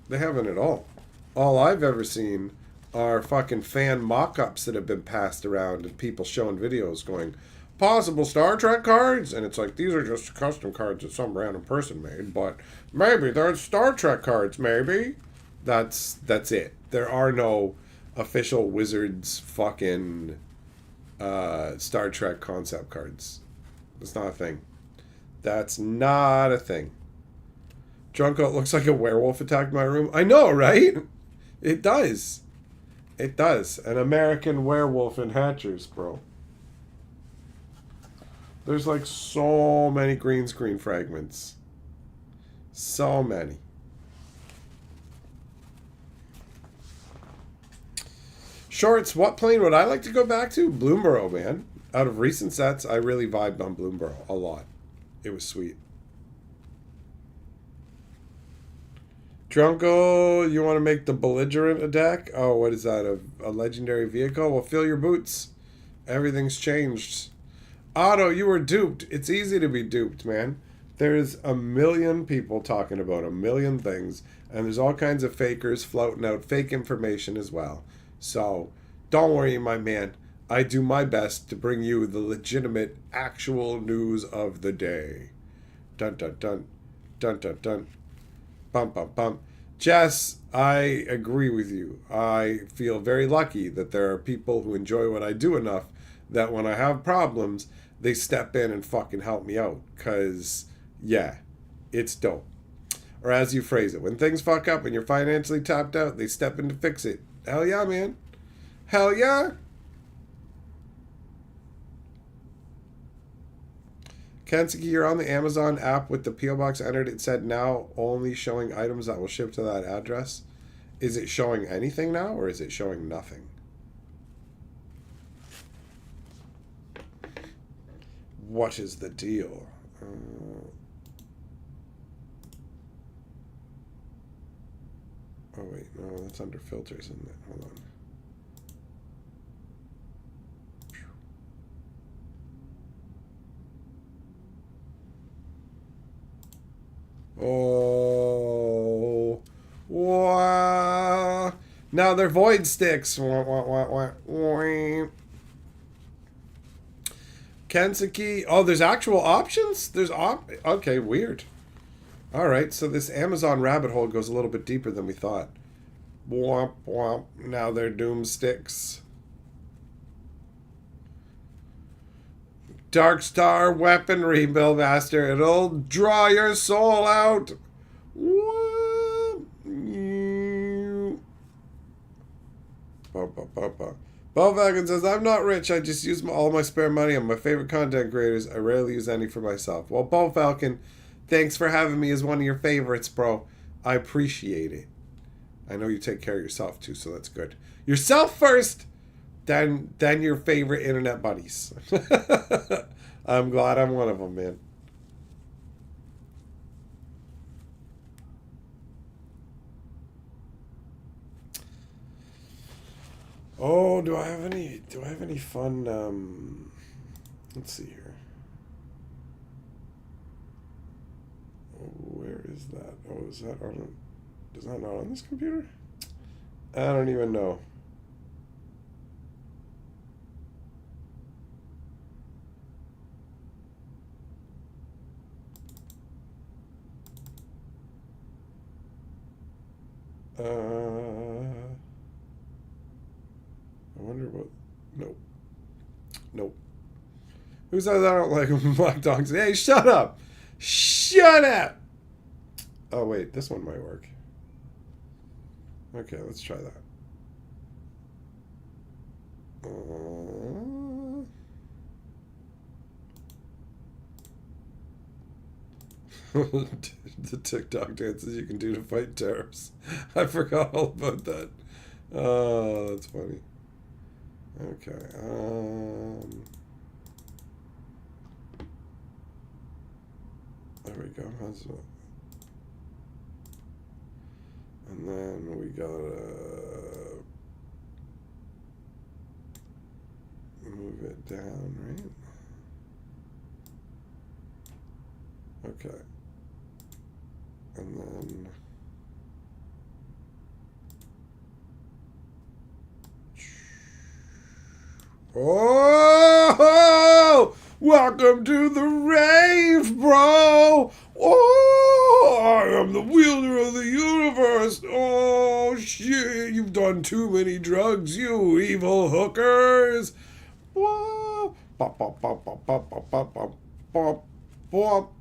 They haven't at all. All I've ever seen are fucking fan mock-ups that have been passed around and people showing videos going, possible Star Trek cards? And it's like, these are just custom cards that some random person made, but maybe they're Star Trek cards, maybe. That's it. There are no official Wizards fucking Star Trek concept cards. That's not a thing. That's not a thing. Drunko, it looks like a werewolf attacked my room. I know, right? It does. It does. An American werewolf in Hatchers, bro. There's like so many green screen fragments. So many. Shorts, what plane would I like to go back to? Bloomborough, man. Out of recent sets, I really vibed on Bloomborough a lot. It was sweet. Drunko, you want to make the belligerent a deck? Oh, what is that? A legendary vehicle? Well, fill your boots. Everything's changed. Otto, you were duped. It's easy to be duped, man. There's a million people talking about a million things, and there's all kinds of fakers floating out fake information as well. So, don't worry, my man. I do my best to bring you the legitimate, actual news of the day. Dun dun dun. Dun dun dun. Bum bum bum. Jess, I agree with you. I feel very lucky that there are people who enjoy what I do enough that when I have problems, they step in and fucking help me out. Because, yeah, it's dope. Or as you phrase it, when things fuck up and you're financially tapped out, they step in to fix it. Hell yeah, man. Hell yeah. Kensuke, you're on the Amazon app with the P.O. Box entered. It said now only showing items that will ship to that address. Is it showing anything now, or is it showing nothing? What is the deal? Oh, wait. No, that's under filters, isn't it? Hold on. Oh, wow. Now they're void sticks. Kensuke. Oh, there's actual options? Okay, weird. All right, so this Amazon rabbit hole goes a little bit deeper than we thought. Womp womp. Now they're doomsticks. Dark Star weaponry, Billmaster. It'll draw your soul out. Whoop. Bo Falcon says, I'm not rich. I just use all my spare money on my favorite content creators. I rarely use any for myself. Well, Bo Falcon, thanks for having me as one of your favorites, bro. I appreciate it. I know you take care of yourself, too, so that's good. Yourself first, then your favorite internet buddies. I'm glad I'm one of them, man. Oh, do I have any fun let's see here. Oh, where is that? Oh, is that not on this computer? I don't even know. I wonder what. Nope. Nope. Who says I don't like black dogs? Hey, shut up! Shut up! Oh, wait. This one might work. Okay, let's try that. The TikTok dances you can do to fight terrorists. I forgot all about that. Oh, that's funny. Okay. There we go. And then we gotta move it down, right? Okay. And then oh, welcome to the rave, bro. Oh, I am the wielder of the universe. Oh shit, you've done too many drugs, you evil hookers. Whoa. Bop, bop, bop, bop, bop, bop, bop, bop, bop, bop.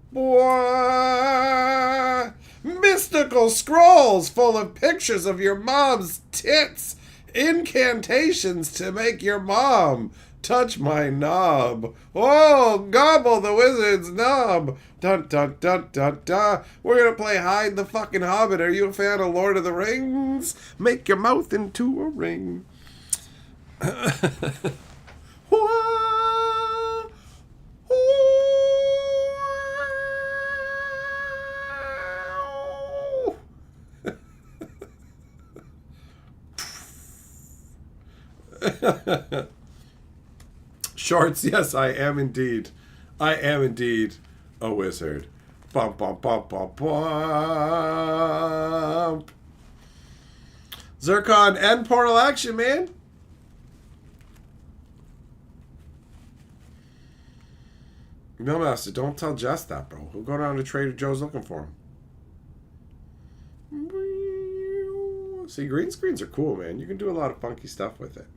Mystical scrolls full of pictures of your mom's tits. Incantations to make your mom touch my knob. Oh, gobble the wizard's knob. Dun dun dun dun dun. We're gonna play Hide the fucking Hobbit. Are you a fan of Lord of the Rings? Make your mouth into a ring. Shorts, yes, I am indeed. I am indeed a wizard. Bump, bump, bump, bump, bump. Zircon and Portal Action, man. No, Master, don't tell Jess that, bro. He'll go down to Trader Joe's looking for him. See, green screens are cool, man. You can do a lot of funky stuff with it.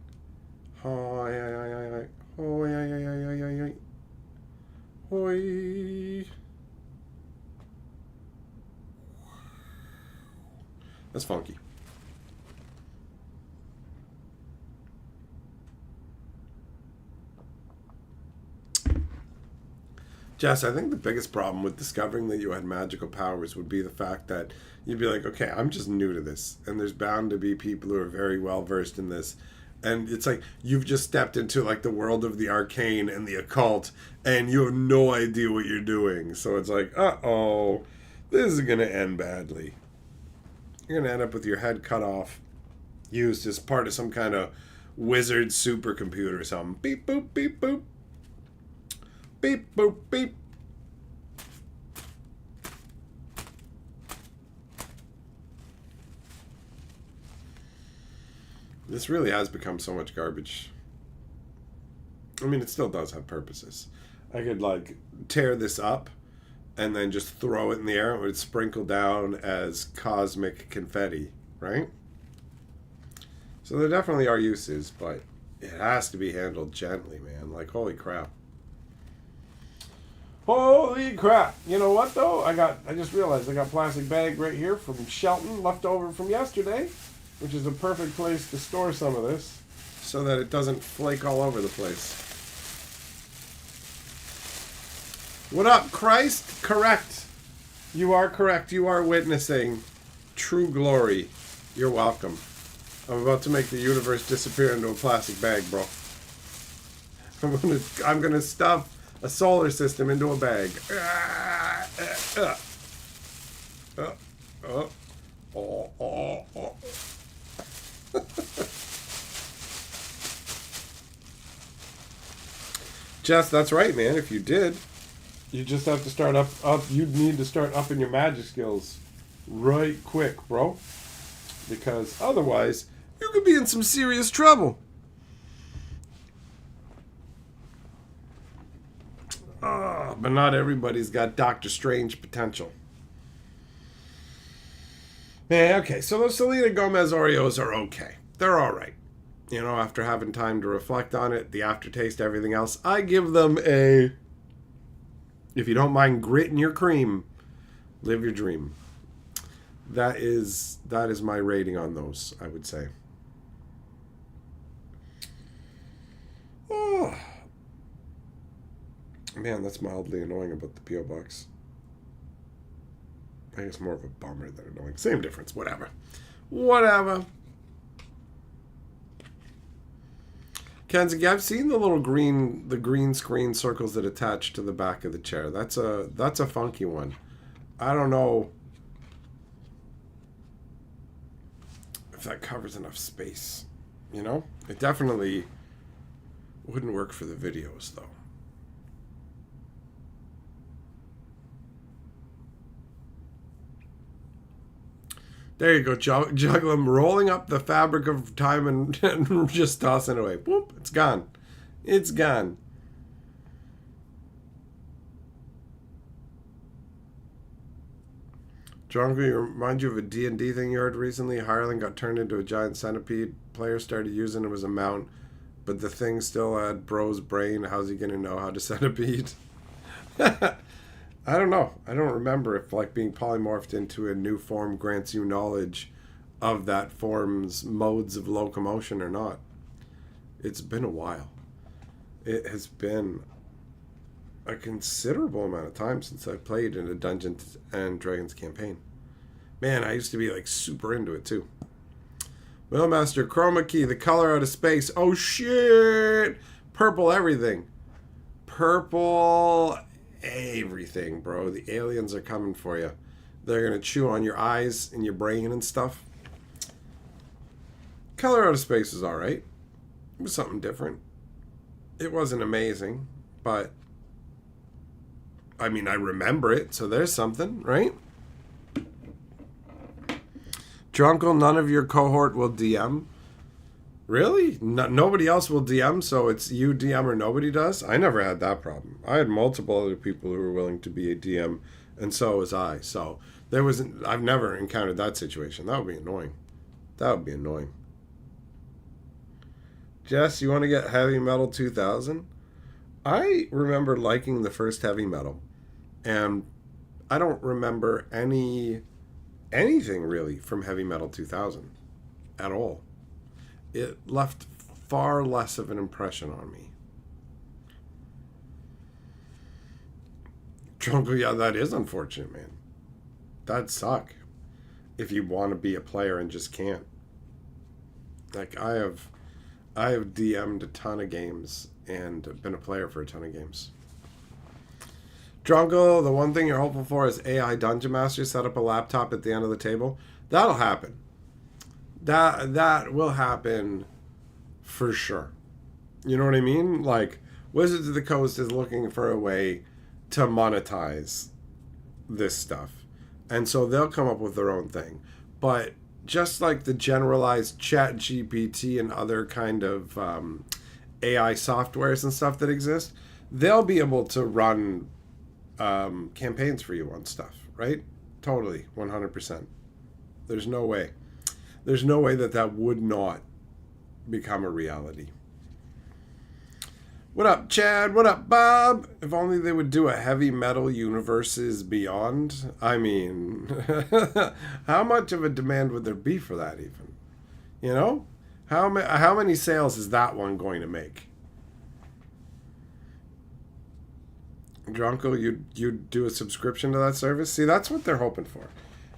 Oh, yeah. Oh, yeah. Hoi. That's funky. Jess, I think the biggest problem with discovering that you had magical powers would be the fact that you'd be like, okay, I'm just new to this, and there's bound to be people who are very well versed in this. And it's like you've just stepped into like the world of the arcane and the occult, and you have no idea what you're doing. So it's like, uh-oh, this is going to end badly. You're going to end up with your head cut off, used as part of some kind of wizard supercomputer or something. Beep, boop, beep, boop. Beep, boop, beep. This really has become so much garbage. I mean, it still does have purposes. I could, like, tear this up and then just throw it in the air. It would sprinkle down as cosmic confetti, right? So there definitely are uses, but it has to be handled gently, man. Like, holy crap. Holy crap. You know what, though? I just realized I got a plastic bag right here from Shelton, left over from yesterday, which is a perfect place to store some of this so that it doesn't flake all over the place. What up, Christ? Correct. You are correct. You are witnessing true glory. You're welcome. I'm about to make the universe disappear into a plastic bag, bro. I'm gonna stuff a solar system into a bag. Jess, that's right, man. If you did, you just have to start up. You'd need to start upping your magic skills right quick, bro. Because otherwise, you could be in some serious trouble. But not everybody's got Doctor Strange potential. Man, okay, so those Selena Gomez Oreos are okay. They're alright. You know, after having time to reflect on it, the aftertaste, everything else, I give them a, if you don't mind gritting your cream, live your dream. That is my rating on those, I would say. Oh. Man, that's mildly annoying about the P.O. Box. I guess more of a bummer than annoying. Same difference, whatever. Whatever. Kenzie, I've seen the little green screen circles that attach to the back of the chair. That's a funky one. I don't know if that covers enough space. You know? It definitely wouldn't work for the videos, though. There you go, juggle them, rolling up the fabric of time and just tossing it away. Boop, it's gone. It's gone. Drunk, remind you of a D&D thing you heard recently? Hireling got turned into a giant centipede. Players started using it as a mount, but the thing still had bro's brain. How's he going to know how to centipede? I don't know. I don't remember if like being polymorphed into a new form grants you knowledge of that form's modes of locomotion or not. It's been a while. It has been a considerable amount of time since I played in a Dungeons and Dragons campaign. Man, I used to be like super into it too. Wheelmaster, Chroma key, the color out of space. Oh shit! Purple everything. Purple everything, bro. The aliens are coming for you. They're gonna chew on your eyes and your brain and stuff. Color Out of Space is alright. It was something different. It wasn't amazing, but I mean, I remember it, so there's something, right? Drunkle, none of your cohort will DM. Really? Nobody else will DM, so it's you DM or nobody does? I never had that problem. I had multiple other people who were willing to be a DM, and so was I. So I've never encountered that situation. That would be annoying. That would be annoying. Jess, you want to get Heavy Metal 2000? I remember liking the first Heavy Metal, and I don't remember anything really from Heavy Metal 2000 at all. It left far less of an impression on me. Drunkle, yeah, that is unfortunate, man. That'd suck if you want to be a player and just can't. Like, I have DM'd a ton of games and been a player for a ton of games. Drunkle, the one thing you're hopeful for is AI Dungeon Master set up a laptop at the end of the table. That'll happen. That will happen for sure. You know what I mean? Like, Wizards of the Coast is looking for a way to monetize this stuff. And so they'll come up with their own thing. But just like the generalized Chat GPT and other kind of AI softwares and stuff that exist, they'll be able to run campaigns for you on stuff, right? Totally, 100%. There's no way. There's no way that would not become a reality. What up, Chad? What up, Bob? If only they would do a heavy metal universes beyond. I mean, how much of a demand would there be for that even? You know? How many sales is that one going to make? Drunko, you'd do a subscription to that service? See, that's what they're hoping for.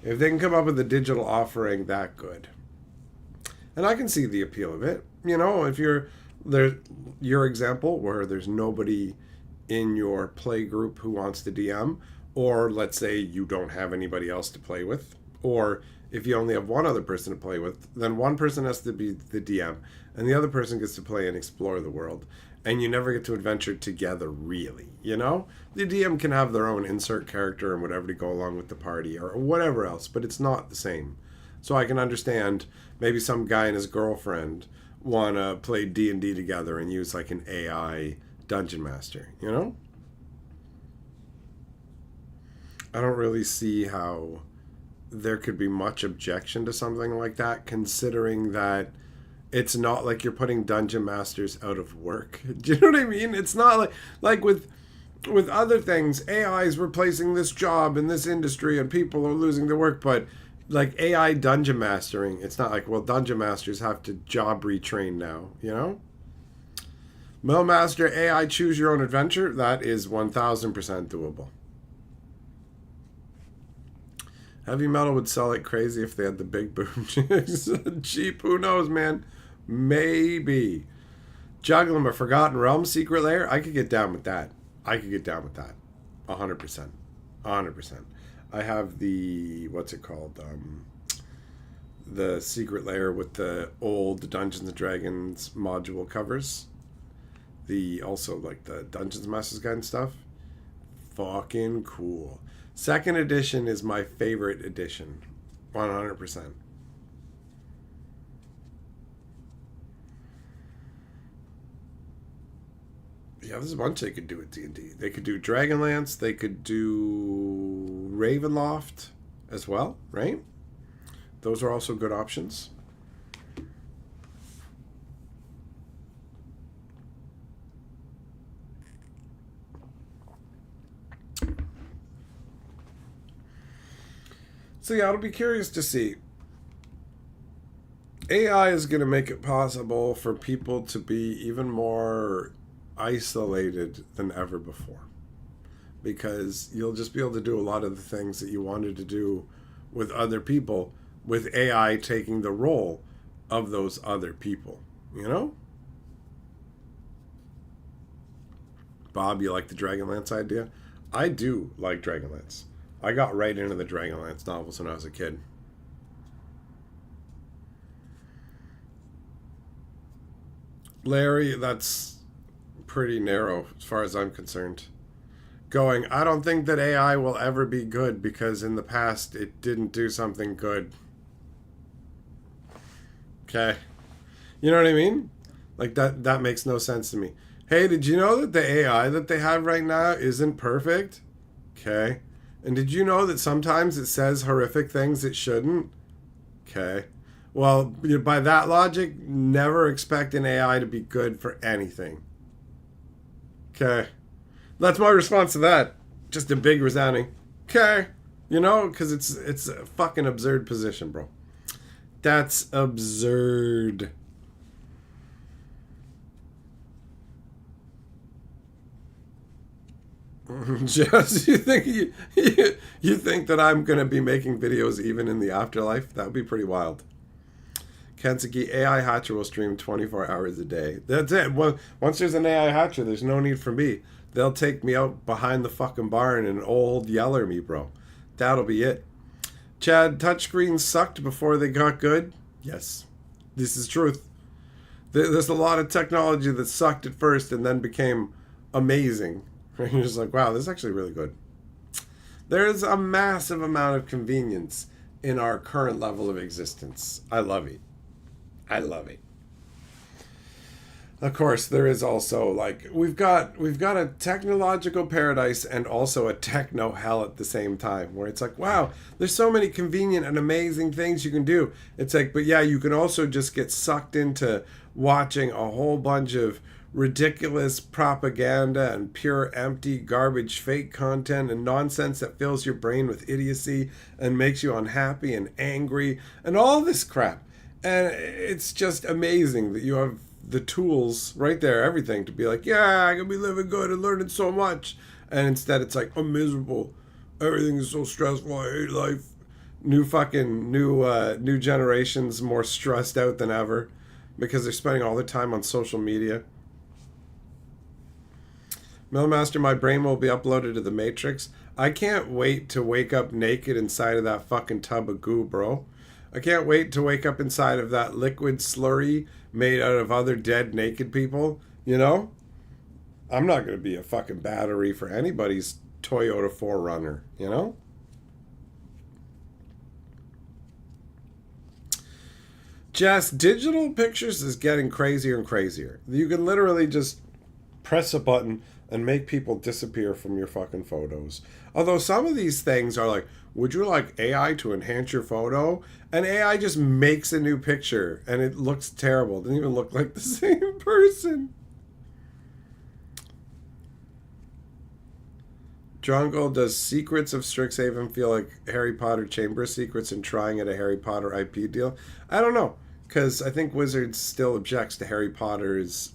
If they can come up with a digital offering that good. And I can see the appeal of it. You know, if you're there, your example where there's nobody in your play group who wants to DM, or let's say you don't have anybody else to play with, or if you only have one other person to play with, then one person has to be the DM, and the other person gets to play and explore the world, and you never get to adventure together, really, you know? The DM can have their own insert character and whatever to go along with the party, or whatever else, but it's not the same. So I can understand maybe some guy and his girlfriend want to play D&D together and use like an AI dungeon master, you know? I don't really see how there could be much objection to something like that, considering that it's not like you're putting dungeon masters out of work. Do you know what I mean? It's not like with other things, AI is replacing this job in this industry and people are losing their work, but like AI dungeon mastering, it's not like, well, dungeon masters have to job retrain now, you know? Millmaster AI choose your own adventure, that is 1000% doable. Heavy metal would sell like crazy if they had the big boom jigs. Cheap, who knows, man? Maybe. Juggling a Forgotten Realm Secret Lair, I could get down with that. 100%. 100%. I have the, what's it called? The Secret Lair with the old Dungeons & Dragons module covers. Also like the Dungeons Master's Guide and stuff. Fucking cool. Second edition is my favorite edition. 100%. Yeah, there's a bunch they could do with D&D. They could do Dragonlance. They could do Ravenloft as well, right? Those are also good options. So yeah, I'll be curious to see. AI is going to make it possible for people to be even more isolated than ever before, because you'll just be able to do a lot of the things that you wanted to do with other people with AI taking the role of those other people, you know? Bob, you like the Dragonlance idea? I do like Dragonlance. I got right into the Dragonlance novels when I was a kid. Larry, that's pretty narrow as far as I'm concerned. Going, I don't think that AI will ever be good because in the past it didn't do something good. Okay. You know what I mean? Like that makes no sense to me. Hey, did you know that the AI that they have right now isn't perfect? Okay. And did you know that sometimes it says horrific things it shouldn't? Okay. Well, by that logic, never expect an AI to be good for anything. Okay. That's my response to that. Just a big resounding, okay. You know, because it's a fucking absurd position, bro. That's absurd. Just you think that I'm gonna be making videos even in the afterlife? That would be pretty wild. Kensuke, AI Hatcher will stream 24 hours a day. That's it. Well, once there's an AI Hatcher, there's no need for me. They'll take me out behind the fucking barn and old yeller me, bro. That'll be it. Chad, touchscreens sucked before they got good? Yes. This is truth. There's a lot of technology that sucked at first and then became amazing. You're just like, wow, this is actually really good. There's a massive amount of convenience in our current level of existence. I love it. I love it. Of course, there is also like we've got a technological paradise and also a techno hell at the same time, where it's like, wow, there's so many convenient and amazing things you can do. It's like, but yeah, you can also just get sucked into watching a whole bunch of ridiculous propaganda and pure empty garbage fake content and nonsense that fills your brain with idiocy and makes you unhappy and angry and all this crap. And it's just amazing that you have the tools right there, everything to be like, yeah, I can be living good and learning so much. And instead it's like, I'm miserable. Everything is so stressful. I hate life. New generations more stressed out than ever because they're spending all their time on social media. Millmaster, my brain will be uploaded to the Matrix. I can't wait to wake up naked inside of that fucking tub of goo, bro. I can't wait to wake up inside of that liquid slurry made out of other dead naked people, you know? I'm not going to be a fucking battery for anybody's Toyota 4Runner, you know? Jess, digital pictures is getting crazier and crazier. You can literally just press a button and make people disappear from your fucking photos. Although some of these things are like, would you like AI to enhance your photo? And AI just makes a new picture and it looks terrible. It doesn't even look like the same person. Drongo, does Secrets of Strixhaven feel like Harry Potter Chamber Secrets and trying at a Harry Potter IP deal? I don't know, because I think Wizards still objects to Harry Potter's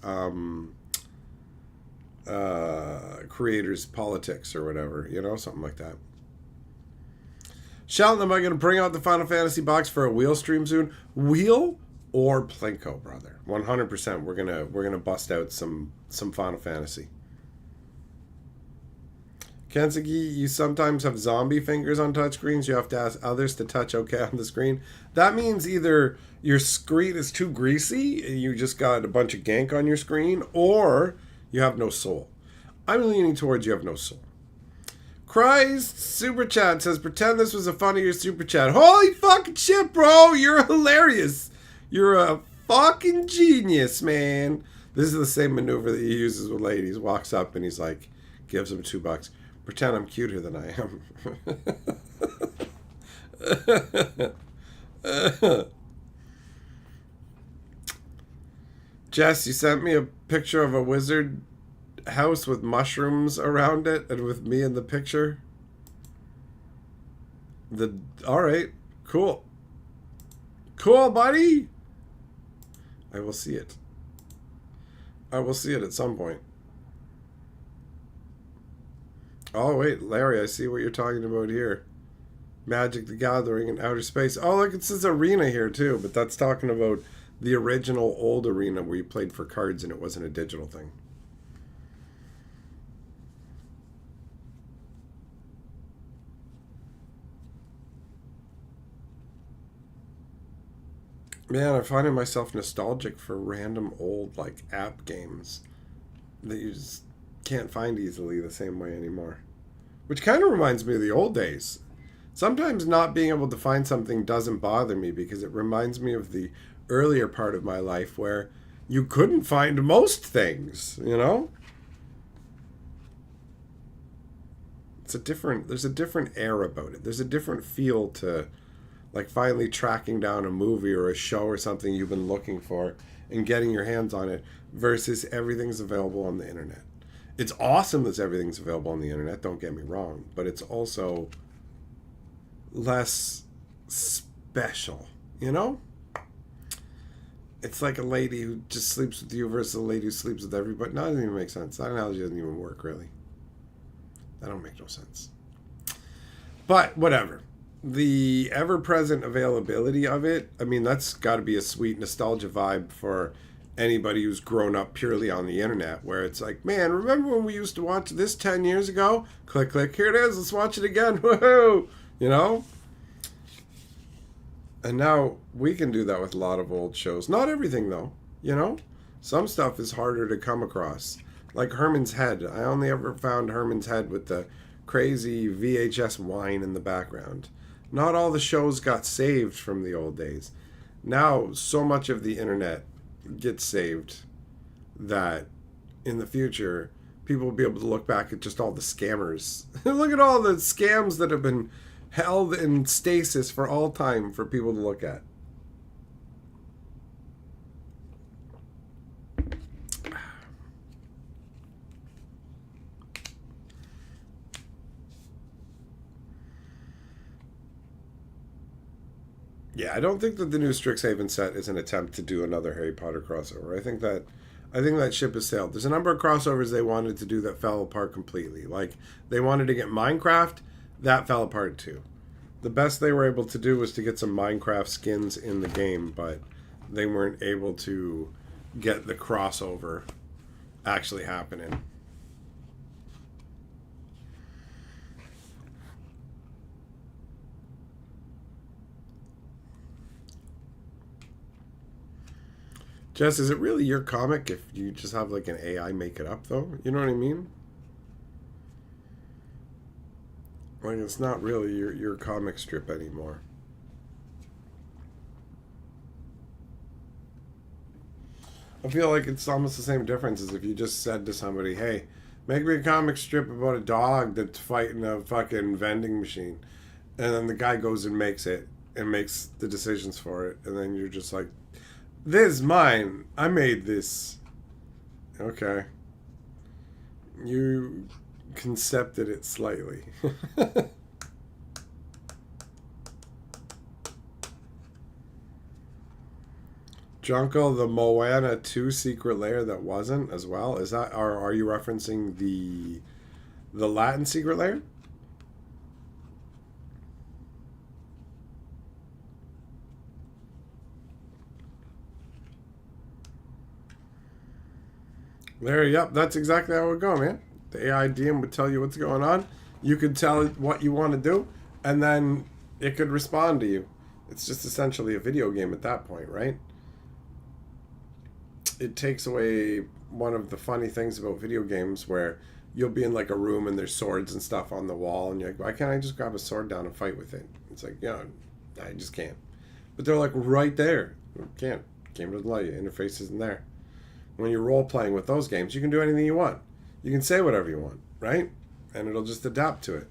creators' politics or whatever, you know, something like that. Sheldon, am I going to bring out the Final Fantasy box for a wheel stream soon? Wheel or Plinko, brother? 100%. We're gonna bust out some Final Fantasy. Kensugi, you sometimes have zombie fingers on touchscreens. You have to ask others to touch OK on the screen. That means either your screen is too greasy, and you just got a bunch of gank on your screen, or you have no soul. I'm leaning towards you have no soul. Christ Super Chat says, pretend this was a funnier Super Chat. Holy fucking shit, bro. You're hilarious. You're a fucking genius, man. This is the same maneuver that he uses with ladies. Walks up and he's like, gives them $2. Pretend I'm cuter than I am. Jess, you sent me a picture of a wizard house with mushrooms around it and with me in the picture. Alright, cool. Cool, buddy. I will see it. I will see it at some point. Oh, wait, Larry, I see what you're talking about here. Magic the Gathering in outer space. Oh, look, it says arena here, too. But that's talking about the original old arena where you played for cards and it wasn't a digital thing. Man, I'm finding myself nostalgic for random old, like, app games that you just can't find easily the same way anymore. Which kind of reminds me of the old days. Sometimes not being able to find something doesn't bother me because it reminds me of the earlier part of my life where you couldn't find most things, you know? There's a different air about it. There's a different feel to like finally tracking down a movie or a show or something you've been looking for and getting your hands on it versus everything's available on the internet. It's awesome that everything's available on the internet, don't get me wrong, but it's also less special, you know? It's like a lady who just sleeps with you versus a lady who sleeps with everybody. No, it doesn't even make sense. That analogy doesn't even work, really. That don't make no sense. But, whatever. The ever-present availability of it, I mean, that's got to be a sweet nostalgia vibe for anybody who's grown up purely on the internet, where it's like, man, remember when we used to watch this 10 years ago? Click, click, here it is, let's watch it again, woohoo! You know? And now we can do that with a lot of old shows. Not everything, though, you know? Some stuff is harder to come across. Like Herman's Head. I only ever found Herman's Head with the crazy VHS whine in the background. Not all the shows got saved from the old days. Now, so much of the internet gets saved that in the future, people will be able to look back at just all the scammers. Look at all the scams that have been held in stasis for all time for people to look at. Yeah, I don't think that the new Strixhaven set is an attempt to do another Harry Potter crossover. I think that ship has sailed. There's a number of crossovers they wanted to do that fell apart completely. Like they wanted to get Minecraft, that fell apart too. The best they were able to do was to get some Minecraft skins in the game, but they weren't able to get the crossover actually happening. Jess, is it really your comic if you just have like an AI make it up though? You know what I mean? Like it's not really your comic strip anymore. I feel like it's almost the same difference as if you just said to somebody, "Hey, make me a comic strip about a dog that's fighting a fucking vending machine," and then the guy goes and makes it and makes the decisions for it, and then you're just like, "This is mine. I made this." Okay, you concepted it slightly. Junko, the Moana 2 secret layer that wasn't as well. Is that, or are you referencing the Latin secret layer? There, yep, that's exactly how it would go, man. The AI DM would tell you what's going on. You could tell it what you want to do, and then it could respond to you. It's just essentially a video game at that point, right? It takes away one of the funny things about video games where you'll be in like a room and there's swords and stuff on the wall, and you're like, why can't I just grab a sword down and fight with it? It's like, yeah, I just can't. But they're like right there. You can't. Game doesn't let you. Interface isn't there. When you're role playing with those games, you can do anything you want. You can say whatever you want, right? And it'll just adapt to it.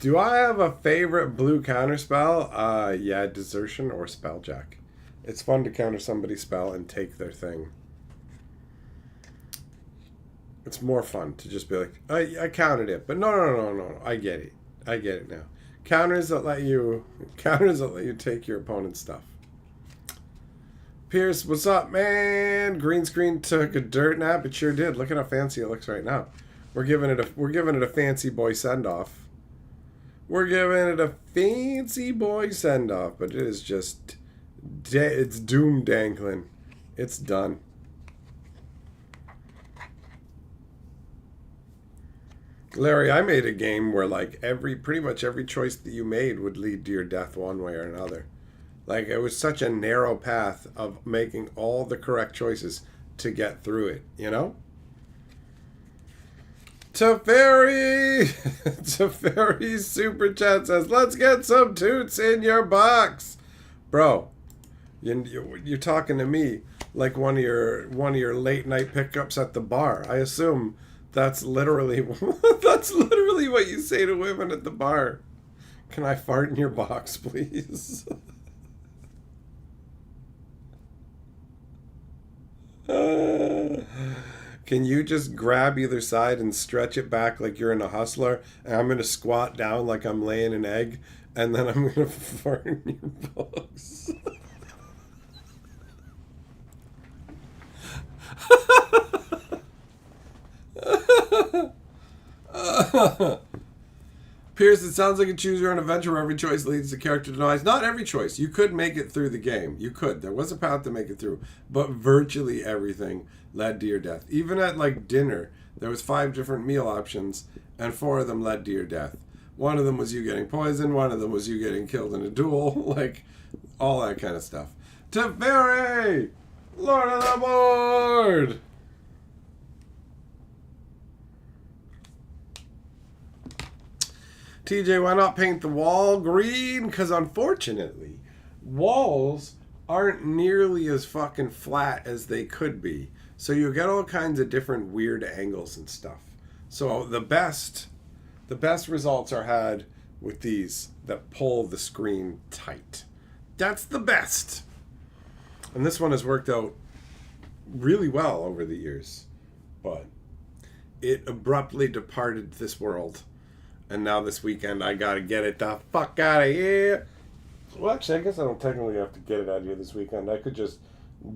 Do I have a favorite blue counterspell? Yeah, Desertion or Spelljack. It's fun to counter somebody's spell and take their thing. It's more fun to just be like, I countered it, but no, I get it. I get it now. Counters that let you take your opponent's stuff. Pierce, what's up, man? Green screen took a dirt nap. It sure did. Look at how fancy it looks right now. We're giving it a fancy boy send off. We're giving it a fancy boy send off, but it is just it's doom dangling. It's done. Larry, I made a game where like pretty much every choice that you made would lead to your death one way or another. Like it was such a narrow path of making all the correct choices to get through it, you know? Teferi! Teferi Super Chat says, let's get some toots in your box. Bro, you're talking to me like one of your late night pickups at the bar. I assume that's literally what you say to women at the bar. Can I fart in your box, please? Can you just grab either side and stretch it back like you're in a hustler? And I'm going to squat down like I'm laying an egg, and then I'm going to fart in your box. Pierce, it sounds like a choose your own adventure where every choice leads to character demise. Not every choice. You could make it through the game. You could. There was a path to make it through. But virtually everything led to your death. Even at like dinner, there was 5 different meal options, and 4 of them led to your death. One of them was you getting poisoned. One of them was you getting killed in a duel. Like, all that kind of stuff. Teferi! Lord of the Board! TJ, why not paint the wall green? Because unfortunately, walls aren't nearly as fucking flat as they could be. So you get all kinds of different weird angles and stuff. So the best results are had with these that pull the screen tight. That's the best. And this one has worked out really well over the years. But it abruptly departed this world And now this weekend, I gotta get it the fuck out of here. Well, actually, I guess I don't technically have to get it out of here this weekend. I could just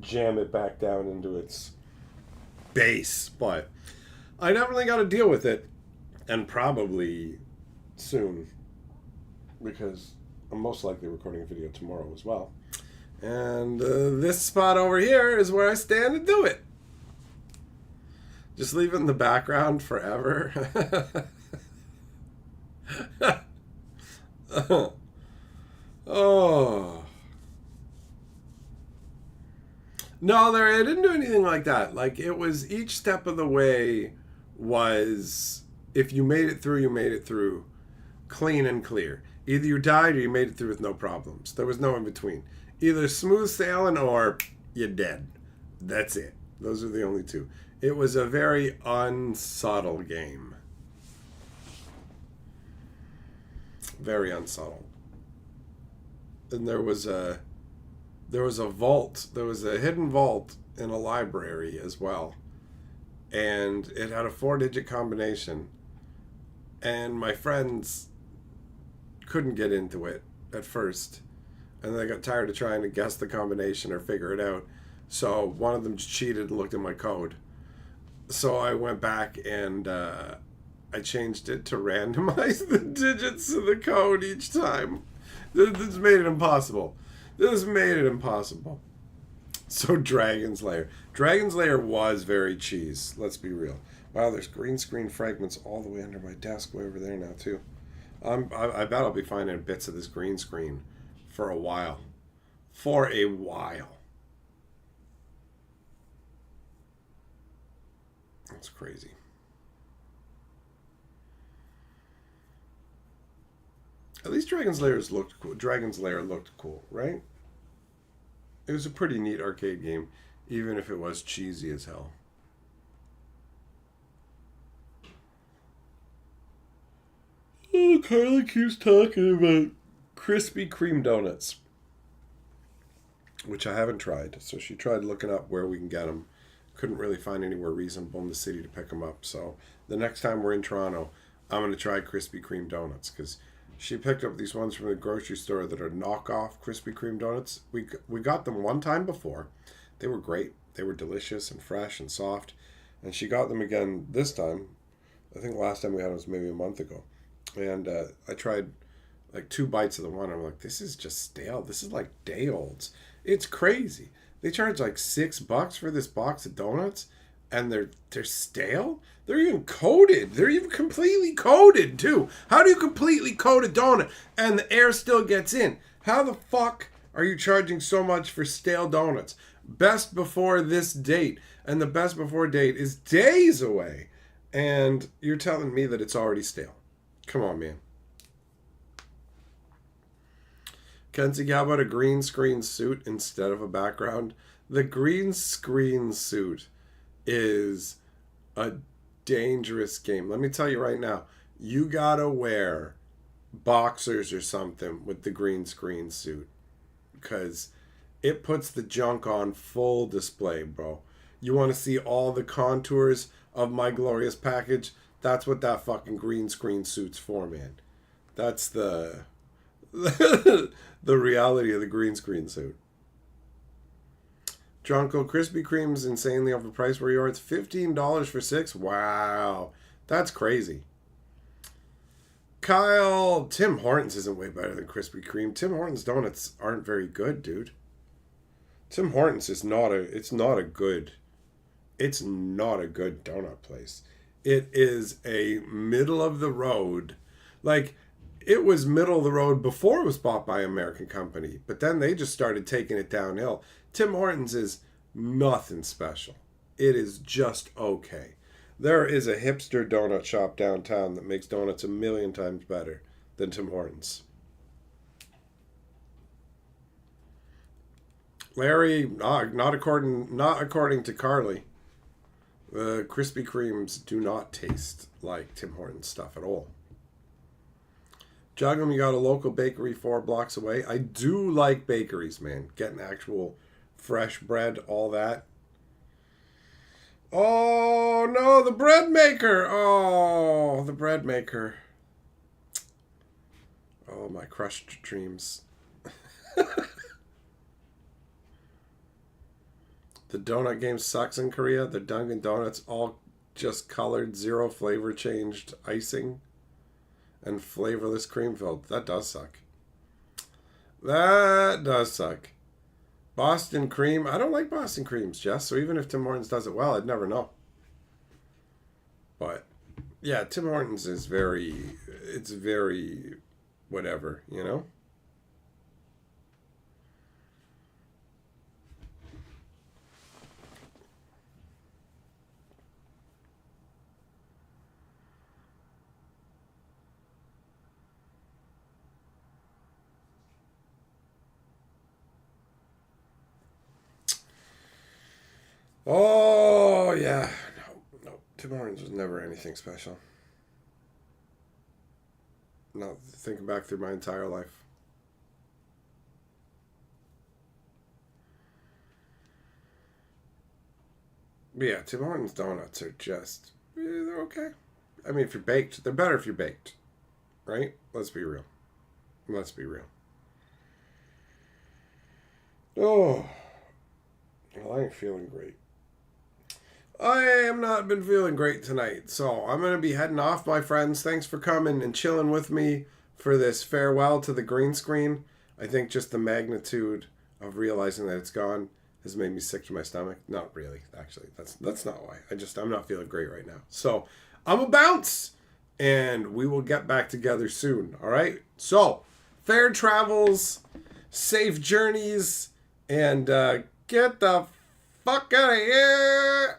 jam it back down into its base. But I definitely got to deal with it. And probably soon. Because I'm most likely recording a video tomorrow as well. And this spot over here is where I stand and do it. Just leave it in the background forever. Oh. No, I didn't do anything like that. Like, it was each step of the way was, if you made it through, you made it through clean and clear. Either you died or you made it through with no problems. There was no in between. Either smooth sailing or you're dead. That's it. Those are the only two. It was a very unsubtle game. Very unsubtle. And there was a vault. There was a hidden vault in a library as well. And it had a 4-digit combination. And my friends couldn't get into it at first. And they got tired of trying to guess the combination or figure it out. So one of them just cheated and looked at my code. So I went back and I changed it to randomize the digits of the code each time. This made it impossible. This made it impossible. So Dragon's Lair. Dragon's Lair was very cheese. Let's be real. Wow, there's green screen fragments all the way under my desk, way over there now too. I bet I'll be finding bits of this green screen for a while. For a while. That's crazy. At least Dragon's Lair looked cool. Dragon's Lair looked cool, right? It was a pretty neat arcade game, even if it was cheesy as hell. Oh, Carly keeps talking about Krispy Kreme donuts, which I haven't tried. So she tried looking up where we can get them. Couldn't really find anywhere reasonable in the city to pick them up. So the next time we're in Toronto, I'm going to try Krispy Kreme donuts because she picked up these ones from the grocery store that are knockoff Krispy Kreme donuts. We got them one time before. They were great. They were delicious and fresh and soft. And she got them again this time. I think the last time we had them was maybe a month ago. And I tried like 2 bites of the one. I'm like, this is just stale. This is like day olds. It's crazy. They charge like $6 for this box of donuts, and they're stale. They're even coated. They're even completely coated too. How do you completely coat a donut and the air still gets in? How the fuck are you charging so much for stale donuts? Best before this date, and the best before date is days away, and you're telling me that it's already stale. Come on, man. Kenzie, how about a green screen suit instead of a background? The green screen suit is a dangerous game. Let me tell you right now, you gotta wear boxers or something with the green screen suit because it puts the junk on full display, bro. You want to see all the contours of my glorious package? That's what that fucking green screen suit's for, man. That's the the reality of the green screen suit. Drunko, Krispy Kreme's insanely overpriced where you are. It's $15 for 6. Wow. That's crazy. Kyle, Tim Hortons isn't way better than Krispy Kreme. Tim Hortons donuts aren't very good, dude. Tim Hortons is not a good donut place. It is a middle of the road. Like, it was middle of the road before it was bought by an American company, but then they just started taking it downhill. Tim Hortons is nothing special. It is just okay. There is a hipster donut shop downtown that makes donuts 1,000,000 times better than Tim Hortons. Larry, not according to Carly. The Krispy Kremes do not taste like Tim Hortons stuff at all. Jugum, you got a local bakery 4 blocks away. I do like bakeries, man. Getting actual fresh bread, all that. Oh, no, the bread maker. Oh, the bread maker. of my crushed dreams. The donut game sucks in Korea. The Dunkin' Donuts all just colored, zero flavor changed icing and flavorless cream filled. That does suck. That does suck. Boston cream. I don't like Boston creams, Jess. So even if Tim Hortons does it well, I'd never know. But yeah, Tim Hortons is it's very whatever, you know? Oh, yeah. No. Tim Hortons was never anything special. Not thinking back through my entire life. But yeah, Tim Hortons donuts are just, they're okay. I mean, if you're baked, they're better if you're baked. Right? Let's be real. Let's be real. Oh, well, I ain't feeling great. I am not been feeling great tonight, so I'm going to be heading off, my friends. Thanks for coming and chilling with me for this farewell to the green screen. I think just the magnitude of realizing that it's gone has made me sick to my stomach. Not really, actually. That's not why. I'm not feeling great right now. So I'm a bounce, and we will get back together soon. All right. So fair travels, safe journeys, and get the fuck out of here.